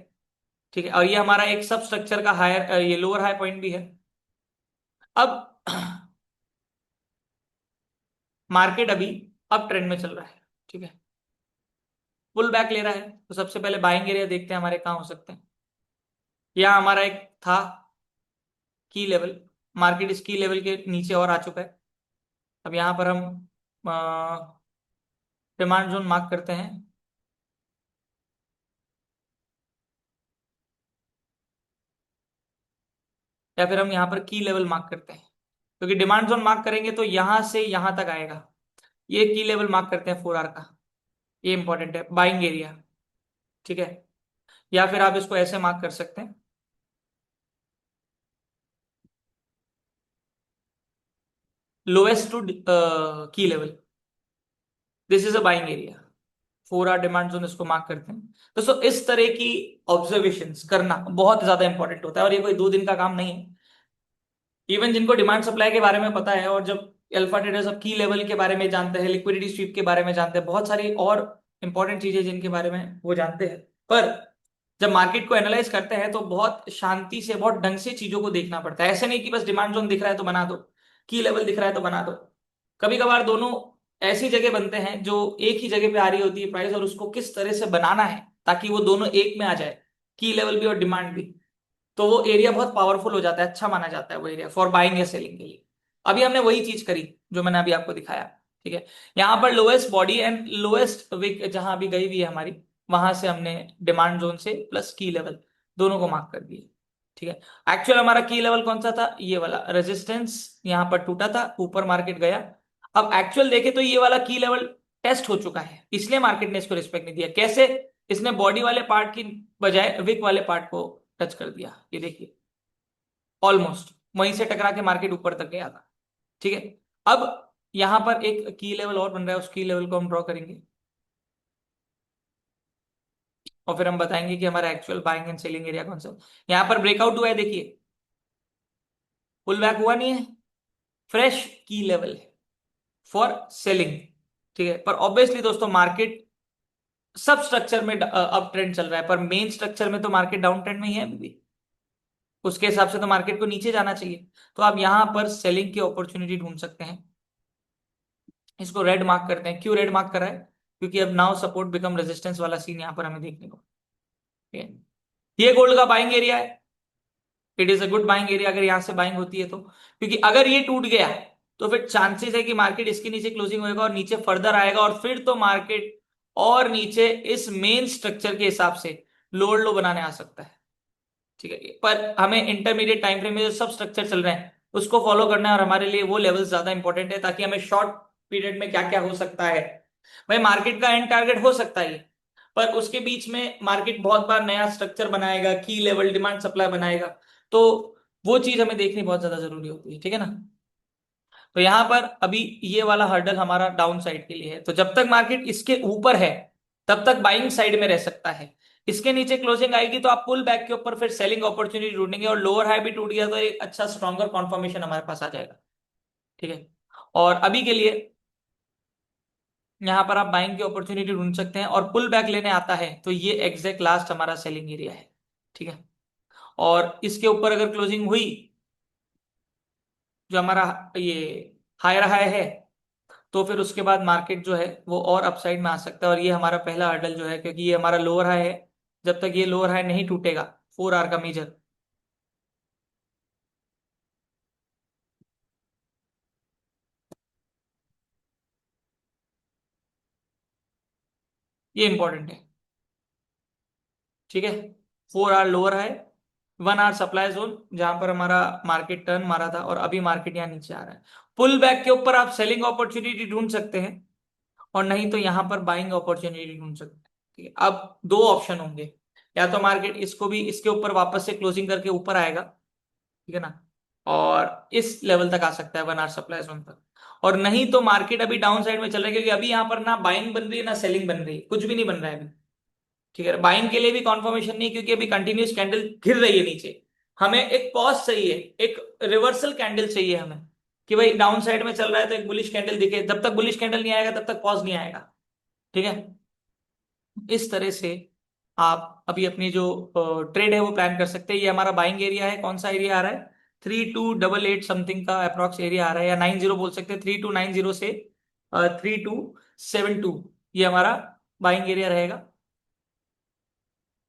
ठीक है। और ये हमारा एक सब स्ट्रक्चर का हायर, ये लोअर हाई पॉइंट भी है। अब मार्केट अभी अब ट्रेंड में चल रहा है, ठीक है, पुल बैक ले रहा है। तो सबसे पहले बाइंग एरिया देखते हैं हमारे कहाँ हो सकते हैं। यहाँ हमारा एक था की लेवल, मार्केट इस की लेवल के नीचे और आ चुका है। अब यहाँ पर हम डिमांड जोन मार्क करते हैं, या फिर हम यहाँ पर की लेवल मार्क करते हैं, क्योंकि डिमांड जोन मार्क करेंगे तो यहां से यहां तक आएगा। ये की लेवल मार्क करते हैं 4 आवर का, ये इंपॉर्टेंट है बाइंग एरिया, ठीक है। या फिर आप इसको ऐसे मार्क कर सकते हैं, lowest to key level, this is a buying area. 4 hour demand zone इसको मार्क करते हैं। दोस्तों इस तरह की ऑब्जर्वेशंस करना बहुत ज्यादा इंपॉर्टेंट होता है, और ये कोई 2 दिन का काम नहीं है। इवन जिनको डिमांड सप्लाई के बारे में पता है, और जब अल्फा ट्रेडर्स अब की लेवल के बारे में जानते हैं, लिक्विडिटी स्वीप के बारे में जानते हैं, बहुत सारी और इंपॉर्टेंट चीजें जिनके बारे में वो जानते हैं, पर जब मार्केट को एनालाइज करते हैं तो बहुत शांति से, बहुत ढंग से चीजों को देखना पड़ता है। ऐसे नहीं कि बस डिमांड जोन दिख रहा है तो बना दो, की लेवल दिख रहा है तो बना दो। कभी कभार दोनों ऐसी जगह बनते हैं जो एक ही जगह पे आ रही होती है प्राइस, और उसको किस तरह से बनाना है ताकि वो दोनों एक में आ जाए, की लेवल भी और डिमांड भी। तो वो एरिया बहुत पावरफुल हो जाता है, अच्छा माना जाता है वो एरिया फॉर बाइंग या सेलिंग के लिए। अभी हमने वही चीज करी जो मैंने अभी आपको दिखाया, ठीक है। यहाँ पर lowest body and lowest wick जहां अभी गई हुई है हमारी, वहां से हमने डिमांड जोन से प्लस की लेवल दोनों को मार्क कर दिए, ठीक है। एक्चुअल हमारा की लेवल कौन सा था, ये वाला रेजिस्टेंस यहाँ पर टूटा था, ऊपर मार्केट गया। अब एक्चुअल देखे तो ये वाला की लेवल टेस्ट हो चुका है, इसलिए मार्केट ने इसको रिस्पेक्ट नहीं दिया। कैसे, इसने बॉडी वाले पार्ट की बजाय विक वाले पार्ट को टच कर दिया, ये देखिए, ऑलमोस्ट वहीं से टकरा के मार्केट ऊपर तक गया था, ठीक है। अब यहां पर एक की लेवल और बन रहा है, उस की लेवल को हम ड्रॉ करेंगे, और फिर हम बताएंगे कि हमारा actual buying and selling area कौन सा है। यहां पर ब्रेकआउट हुआ है देखिए, पुल बैक हुआ नहीं है, फ्रेश की लेवल है फॉर सेलिंग। ठीक है, पर ऑब्वियसली दोस्तों मार्केट सब स्ट्रक्चर में अप ट्रेंड चल रहा है, पर मेन स्ट्रक्चर में तो मार्केट डाउन ट्रेंड में ही है अभी भी। उसके हिसाब से तो मार्केट को नीचे जाना चाहिए। तो आप यहां पर सेलिंग की अपॉर्चुनिटी ढूंढ सकते हैं। इसको रेड मार्क करते हैं। क्यों रेड मार्क करा है? क्योंकि अब नाउ सपोर्ट बिकम रेजिस्टेंस वाला सीन यहां पर हमें देखने को। ठीक है, ये गोल्ड का बाइंग एरिया है। It is a good buying area अगर यहां से बाइंग होती है तो, क्योंकि अगर ये टूट गया तो फिर चांसेस है कि मार्केट इसके नीचे क्लोजिंग होएगा और नीचे फर्दर आएगा, और फिर तो मार्केट और नीचे इस मेन स्ट्रक्चर के हिसाब से लोअर लो बनाने आ सकता है। ठीक है, पर हमें इंटरमीडिएट टाइम फ्रेम में जो सब स्ट्रक्चर चल रहे हैं उसको फॉलो करना है, और हमारे लिए वो लेवल ज्यादा इंपॉर्टेंट है, ताकि हमें शॉर्ट पीरियड में क्या क्या हो सकता है। भाई मार्केट का एंड टारगेट हो सकता है, पर उसके बीच में मार्केट बहुत बार नया स्ट्रक्चर बनाएगा, की लेवल डिमांड सप्लाई बनाएगा, तो वो चीज हमें देखनी बहुत ज्यादा जरूरी होती है। ठीक है ना? तो यहां पर अभी ये वाला हर्डल हमारा डाउन साइड के लिए है, तो जब तक मार्केट इसके ऊपर है तब तक बाइंग साइड में रह सकता है। इसके नीचे क्लोजिंग आएगी तो आप पुल बैक के ऊपर फिर सेलिंग अपॉर्चुनिटी ढूंढेंगे, और लोअर हाई भी टूट गया तो एक अच्छा स्ट्रॉन्गर कॉन्फर्मेशन हमारे पास आ जाएगा। ठीक है, और अभी के लिए यहां पर आप बाइंग की अपॉर्चुनिटी ढूंढ सकते हैं, और पुल बैक लेने आता है तो ये एग्जैक्ट लास्ट हमारा सेलिंग एरिया है। ठीक है, और इसके ऊपर अगर क्लोजिंग हुई, जो हमारा ये हायर हाई है, तो फिर उसके बाद मार्केट जो है वो और अपसाइड में आ सकता है, और ये हमारा पहला हर्डल जो है, क्योंकि ये हमारा लोअर हाई है। जब तक ये लोअर हाई नहीं टूटेगा 4 आवर का मेजर, ये इंपॉर्टेंट है। ठीक है, 4 hour lower high, 1 hour supply zone जहां पर हमारा मार्केट टर्न मारा था, और अभी मार्केट यहाँ नीचे आ रहा है। पुल बैक के ऊपर आप सेलिंग अपॉर्चुनिटी ढूंढ सकते हैं, और नहीं तो यहां पर बाइंग अपॉर्चुनिटी ढूंढ सकते हैं। ठीक है, अब दो ऑप्शन होंगे, या तो मार्केट इसको भी इसके ऊपर वापस से क्लोजिंग करके ऊपर आएगा, ठीक है ना, और इस लेवल तक आ सकता है 1 आवर सप्लाई जोन तक, और नहीं तो मार्केट अभी डाउन साइड में चल रहा है, क्योंकि अभी यहां पर ना बाइंग बन रही है ना सेलिंग बन रही है, कुछ भी नहीं बन रहा है अभी। ठीक है, बाइंग के लिए भी कॉन्फर्मेशन नहीं, क्योंकि अभी कंटिन्यूस कैंडल गिर रही है नीचे। हमें एक पॉज चाहिए, एक रिवर्सल कैंडल चाहिए हमें, कि भाई डाउन साइड में चल रहा है तो एक बुलिश कैंडल दिखे। जब तक बुलिश कैंडल नहीं आएगा तब तक पॉज नहीं आएगा। ठीक है, इस तरह से आप अभी अपनी जो ट्रेड है वो प्लान कर सकते हैं। ये हमारा बाइंग एरिया है, कौन सा एरिया आ रहा है, 3288 समथिंग का अप्रॉक्स एरिया आ रहा है, या 90 बोल सकते हैं, 3290 से 3272, ये हमारा बाइंग एरिया रहेगा।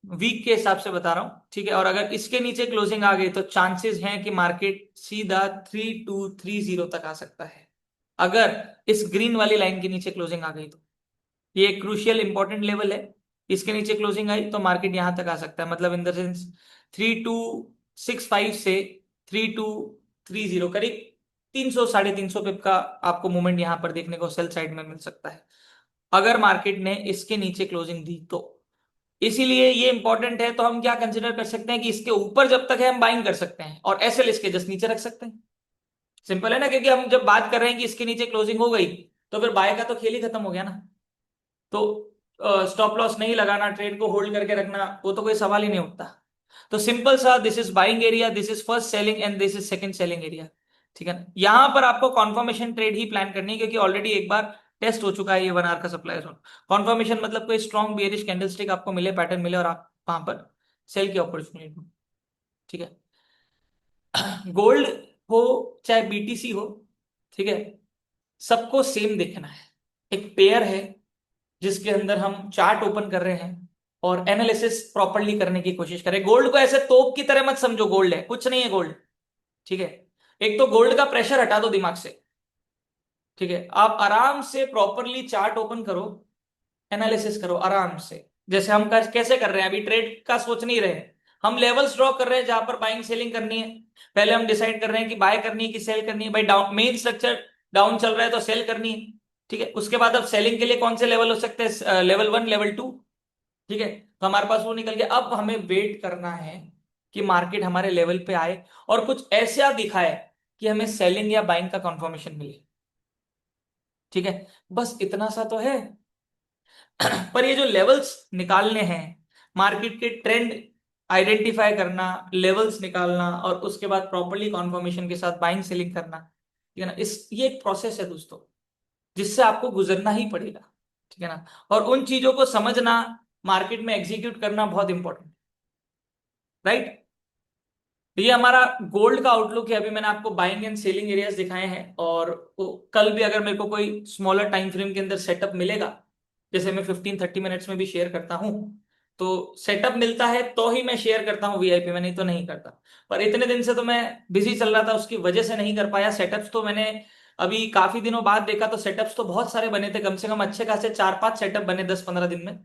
वीक के हिसाब से बता रहा हूं। ठीक है, और अगर इसके नीचे क्लोजिंग आ गई तो चांसेस हैं कि मार्केट सीधा 3230 तक आ सकता है, अगर इस ग्रीन वाली लाइन के नीचे क्लोजिंग आ गई तो। ये एक क्रूशियल इंपॉर्टेंट लेवल है, इसके नीचे क्लोजिंग आई तो मार्केट यहां तक आ सकता है, मतलब इन द सेंस 3265 से 3230, करीब 300 350 पिप का आपको मूवमेंट यहां पर देखने को सेल साइड में मिल सकता है, अगर मार्केट ने इसके नीचे क्लोजिंग दी तो। इसीलिए ये इंपॉर्टेंट है, तो हम क्या कंसिडर कर सकते हैं कि इसके ऊपर जब तक है हम बाइंग कर सकते हैं, और एसएल इसके जस्ट नीचे रख सकते हैं। सिंपल है ना, क्योंकि हम जब बात कर रहे हैं कि इसके नीचे क्लोजिंग हो गई तो फिर बाय का तो खेल ही खत्म हो गया ना। तो स्टॉप लॉस नहीं लगाना, ट्रेड को होल्ड करके रखना, वो तो कोई सवाल ही नहीं उठता। तो सिंपल सा, this is buying area, this is first selling and this is second selling area. ठीक है ना, यहां पर आपको कॉन्फर्मेशन ट्रेड ही प्लान करनी है, क्योंकि ऑलरेडी एक बार टेस्ट हो चुका है ये 1 आवर का सप्लाई जोन। कॉन्फर्मेशन मतलब कोई स्ट्रॉन्ग बियरिश कैंडलस्टिक आपको मिले, पैटर्न मिले, और आप वहां पर सेल की अपॉर्चुनिटी। ठीक है, गोल्ड हो चाहे बीटीसी हो, ठीक है, सबको सेम देखना है। एक पेयर है जिसके अंदर हम चार्ट ओपन कर रहे हैं और एनालिसिस प्रॉपरली करने की कोशिश करें। गोल्ड को ऐसे तोप की तरह मत समझो, गोल्ड है कुछ नहीं है गोल्ड। ठीक है, एक तो गोल्ड का प्रेशर हटा दो दिमाग से। ठीक है, आप आराम से प्रॉपरली चार्ट ओपन करो, एनालिसिस करो आराम से, जैसे हम कैसे कर रहे हैं, अभी ट्रेड का सोच नहीं रहे हैं, हम लेवल्स ड्रॉ कर रहे हैं जहां पर बाइंग सेलिंग करनी है। पहले हम डिसाइड कर रहे हैं कि बाय करनी है कि सेल करनी है। भाई डाउन मेन स्ट्रक्चर डाउन चल रहा है तो सेल करनी है। ठीक है, उसके बाद अब सेलिंग के लिए कौन से लेवल हो सकते हैं, लेवल 1 लेवल 2। ठीक है, तो हमारे पास वो निकल गया। अब हमें वेट करना है कि मार्केट हमारे लेवल पे आए और कुछ ऐसा दिखाए कि हमें सेलिंग या बाइंग का कंफर्मेशन मिले। ठीक है, बस इतना सा तो है। पर ये जो लेवल्स निकालने हैं, मार्केट के ट्रेंड आइडेंटिफाई करना, लेवल्स निकालना और उसके बाद प्रॉपरली कॉन्फर्मेशन के साथ बाइंग सेलिंग करना, ठीक है ना। ये एक प्रोसेस है दोस्तों, जिससे आपको गुजरना ही पड़ेगा, ठीक है ना। और उन चीजों को समझना, मार्केट में एग्जीक्यूट करना बहुत इंपॉर्टेंट, राइट। तो ये हमारा गोल्ड का आउटलुक है। अभी मैंने आपको बाइंग एंड सेलिंग एरियाज दिखाए हैं, और कल भी अगर मेरे को कोई स्मॉलर टाइम फ्रेम के अंदर सेटअप मिलेगा, जैसे मैं 15-30 मिनट्स में भी शेयर करता हूँ, तो सेटअप मिलता है तो ही मैं शेयर करता हूँ वीआईपी में, नहीं तो नहीं करता। पर इतने दिन से तो मैं बिजी चल रहा था, उसकी वजह से नहीं कर पाया। सेटअप्स तो मैंने अभी काफी दिनों बाद देखा, तो सेटअप्स तो बहुत सारे बने थे, कम से कम अच्छे खासे 4-5 सेटअप बने 10-15 दिन में,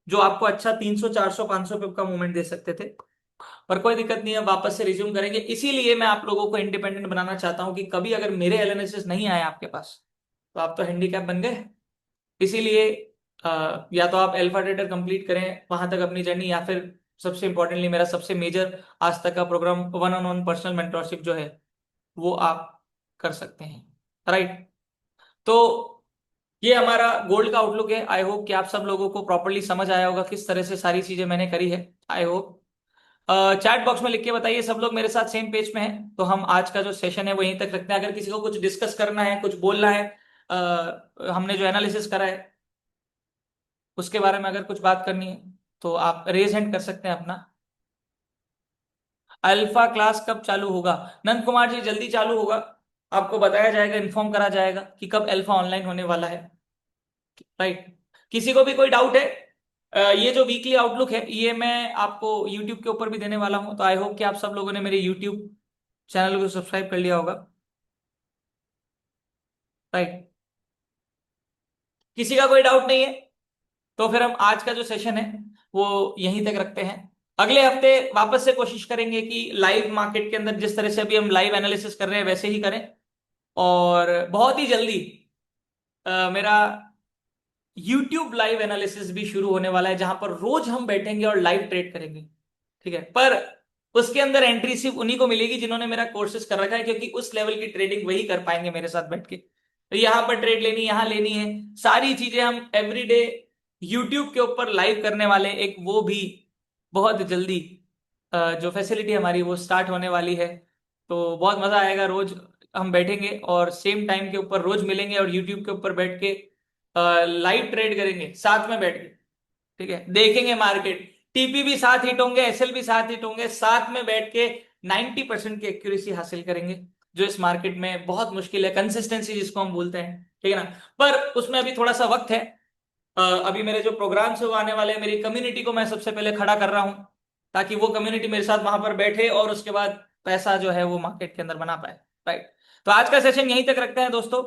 जो आपको अच्छा 300, 400, 500 पिप का मूवमेंट दे सकते थे। पर कोई दिक्कत नहीं है, वापस से रिज्यूम करेंगे। इसीलिए मैं आप लोगों को इंडिपेंडेंट बनाना चाहता हूं कि कभी अगर मेरे एनालिसिस नहीं आए आपके पास, तो आप तो हैंडीकैप बन गए। इसीलिए या तो आप अल्फा ट्रेडर कंप्लीट करें, वहां तक अपनी जर्नी, या फिर सबसे इंपॉर्टेंटली मेरा सबसे मेजर आज तक का programme one on one personal mentorship जो है, वो आप कर सकते हैं, राइट। तो ये हमारा गोल्ड का आउटलुक है। आई होप कि आप सब लोगों को प्रॉपरली समझ आया होगा किस तरह से सारी चीजें मैंने करी है। आई होप चैट बॉक्स में लिख के बताइए सब लोग मेरे साथ सेम पेज में हैं, तो हम आज का जो सेशन है वो यहीं तक रखते हैं। अगर किसी को कुछ डिस्कस करना है, कुछ बोलना है, हमने जो एनालिसिस करा है उसके बारे में अगर कुछ बात करनी है, तो आप रेज हैंड कर सकते हैं अपना। अल्फा क्लास कब चालू होगा? नंद कुमार जी, जल्दी चालू होगा। आपको बताया जाएगा, इन्फॉर्म करा जाएगा कि कब अल्फा ऑनलाइन होने वाला है, राइट। किसी को भी कोई डाउट है, ये जो वीकली आउटलुक है ये मैं आपको यूट्यूब के ऊपर भी देने वाला हूं, तो आई होप कि आप सब लोगों ने मेरे यूट्यूब चैनल को सब्सक्राइब कर लिया होगा, राइट। किसी का कोई डाउट नहीं है, तो फिर हम आज का जो सेशन है वो यहीं तक रखते हैं। अगले हफ्ते वापस से कोशिश करेंगे कि लाइव मार्केट के अंदर जिस तरह से अभी हम लाइव एनालिसिस कर रहे हैं वैसे ही करें। और बहुत ही जल्दी मेरा यूट्यूब लाइव एनालिसिस भी शुरू होने वाला है, जहां पर रोज हम बैठेंगे और लाइव ट्रेड करेंगे, ठीक है। पर उसके अंदर एंट्री सिर्फ उन्हीं को मिलेगी जिन्होंने मेरा कोर्सेज कर रखा है, क्योंकि उस लेवल की ट्रेडिंग वही कर पाएंगे मेरे साथ बैठ के। तो यहाँ पर ट्रेड लेनी, यहाँ लेनी है, सारी चीजें हम एवरीडे यूट्यूब के ऊपर लाइव करने वाले हैं। एक वो भी बहुत जल्दी जो फैसिलिटी हमारी वो स्टार्ट होने वाली है। तो बहुत मजा आएगा, रोज हम बैठेंगे और सेम टाइम के ऊपर रोज मिलेंगे और यूट्यूब के ऊपर बैठ के लाइव ट्रेड करेंगे साथ में बैठ के, ठीक है। देखेंगे मार्केट, टीपी भी साथ हिट होंगे, एसएल भी साथ हिट होंगे, साथ में बैठ के 90% की एक्यूरेसी हासिल करेंगे, जो इस मार्केट में बहुत मुश्किल है, कंसिस्टेंसी जिसको हम बोलते हैं, ठीक है ना। पर उसमें अभी थोड़ा सा वक्त है। अभी मेरे जो प्रोग्राम्स है वो आने वाले हैं, मेरी कम्युनिटी को मैं सबसे पहले खड़ा कर रहा हूं, ताकि वो कम्युनिटी मेरे साथ वहां पर बैठे और उसके बाद पैसा जो है वो मार्केट के अंदर बना पाए, राइट। तो आज का सेशन यहीं तक रखते हैं दोस्तों।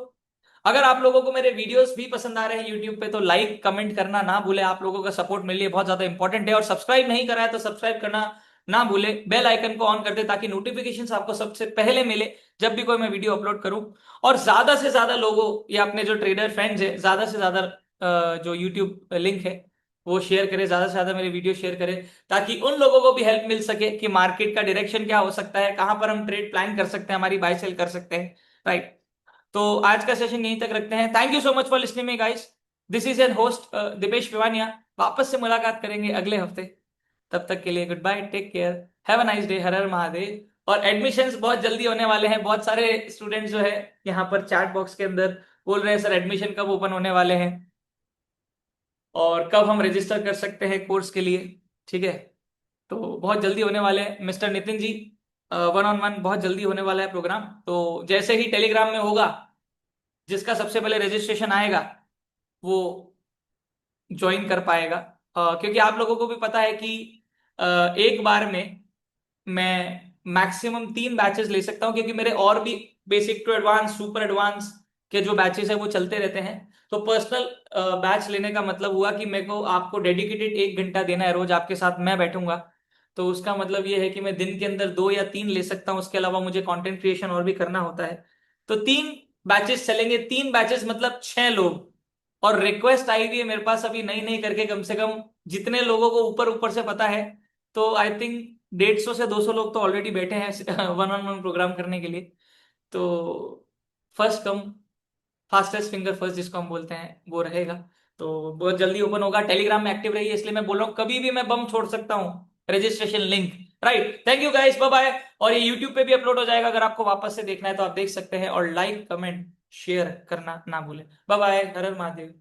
अगर आप लोगों को मेरे वीडियोस भी पसंद आ रहे हैं यूट्यूब पे, तो लाइक कमेंट करना ना भूले। आप लोगों का सपोर्ट मेरे लिए बहुत ज्यादा इंपॉर्टेंट है। और सब्सक्राइब नहीं करा है तो सब्सक्राइब करना ना भूले, बेल आइकन को ऑन कर दे, ताकि नोटिफिकेशंस आपको सबसे पहले मिले जब भी कोई मैं वीडियो अपलोड करूं। और ज्यादा से ज्यादा लोगों या अपने जो ट्रेडर फ्रेंड्स है, ज्यादा से ज्यादा जो यूट्यूब लिंक है वो शेयर करें, ज्यादा से ज्यादा मेरे वीडियो शेयर करें, ताकि उन लोगों को भी हेल्प मिल सके कि मार्केट का डायरेक्शन क्या हो सकता है, कहां पर हम ट्रेड प्लान कर सकते हैं, हमारी बाय सेल कर सकते हैं, राइट। तो आज का सेशन यहीं तक रखते हैं। Thank you so much for listening me guys. This is an host Dipesh Piwania. वापस से मुलाकात करेंगे अगले हफ्ते। तब तक के लिए goodbye, take care, have a nice day, हर हर महादेव। और एडमिशंस बहुत जल्दी होने वाले हैं। बहुत सारे स्टूडेंट्स जो है यहाँ पर चैट बॉक्स के अंदर बोल रहे हैं सर एडमिशन कब ओपन होने वाले हैं और कब हम रजिस्टर कर सकते हैं कोर्स के लिए, ठीक है। तो बहुत जल्दी होने वाले हैं mister Nitin ji. One on one बहुत जल्दी होने वाला है प्रोग्राम। तो जैसे ही टेलीग्राम में होगा, जिसका सबसे पहले रजिस्ट्रेशन आएगा वो ज्वाइन कर पाएगा। क्योंकि आप लोगों को भी पता है कि एक बार में मैं मैक्सिमम 3 बैचेस ले सकता हूं, क्योंकि मेरे और भी basic to advance, super advance के जो बैचेस है वो चलते रहते हैं। तो पर्सनल बैच लेने का मतलब हुआ कि मेरे को आपको डेडिकेटेड 1 घंटा देना है रोज, आपके साथ मैं बैठूंगा। तो उसका मतलब ये है कि मैं दिन के अंदर 2 या 3 ले सकता हूं, उसके अलावा मुझे कंटेंट क्रिएशन और भी करना होता है। तो 3 बैचेस चलेंगे, 3 बैचेस मतलब 6 लोग। और रिक्वेस्ट आई हुई है मेरे पास अभी नई नई करके, कम से कम जितने लोगों को ऊपर ऊपर से पता है, तो आई थिंक 150 से 200 लोग तो ऑलरेडी बैठे हैं वन ऑन वन प्रोग्राम करने के लिए। तो first come fastest finger first जिसको हम बोलते हैं वो रहेगा। तो बहुत जल्दी ओपन होगा। टेलीग्राम में एक्टिव रहिए, इसलिए मैं बोल रहा हूँ कभी भी मैं बम छोड़ सकता हूँ। Registration link. Right, thank you guys, bye bye. और ये यूट्यूब पे भी अपलोड हो जाएगा, अगर आपको वापस से देखना है तो आप देख सकते हैं। और लाइक कमेंट शेयर करना ना भूलें। बाय बाय, हर हर महादेव।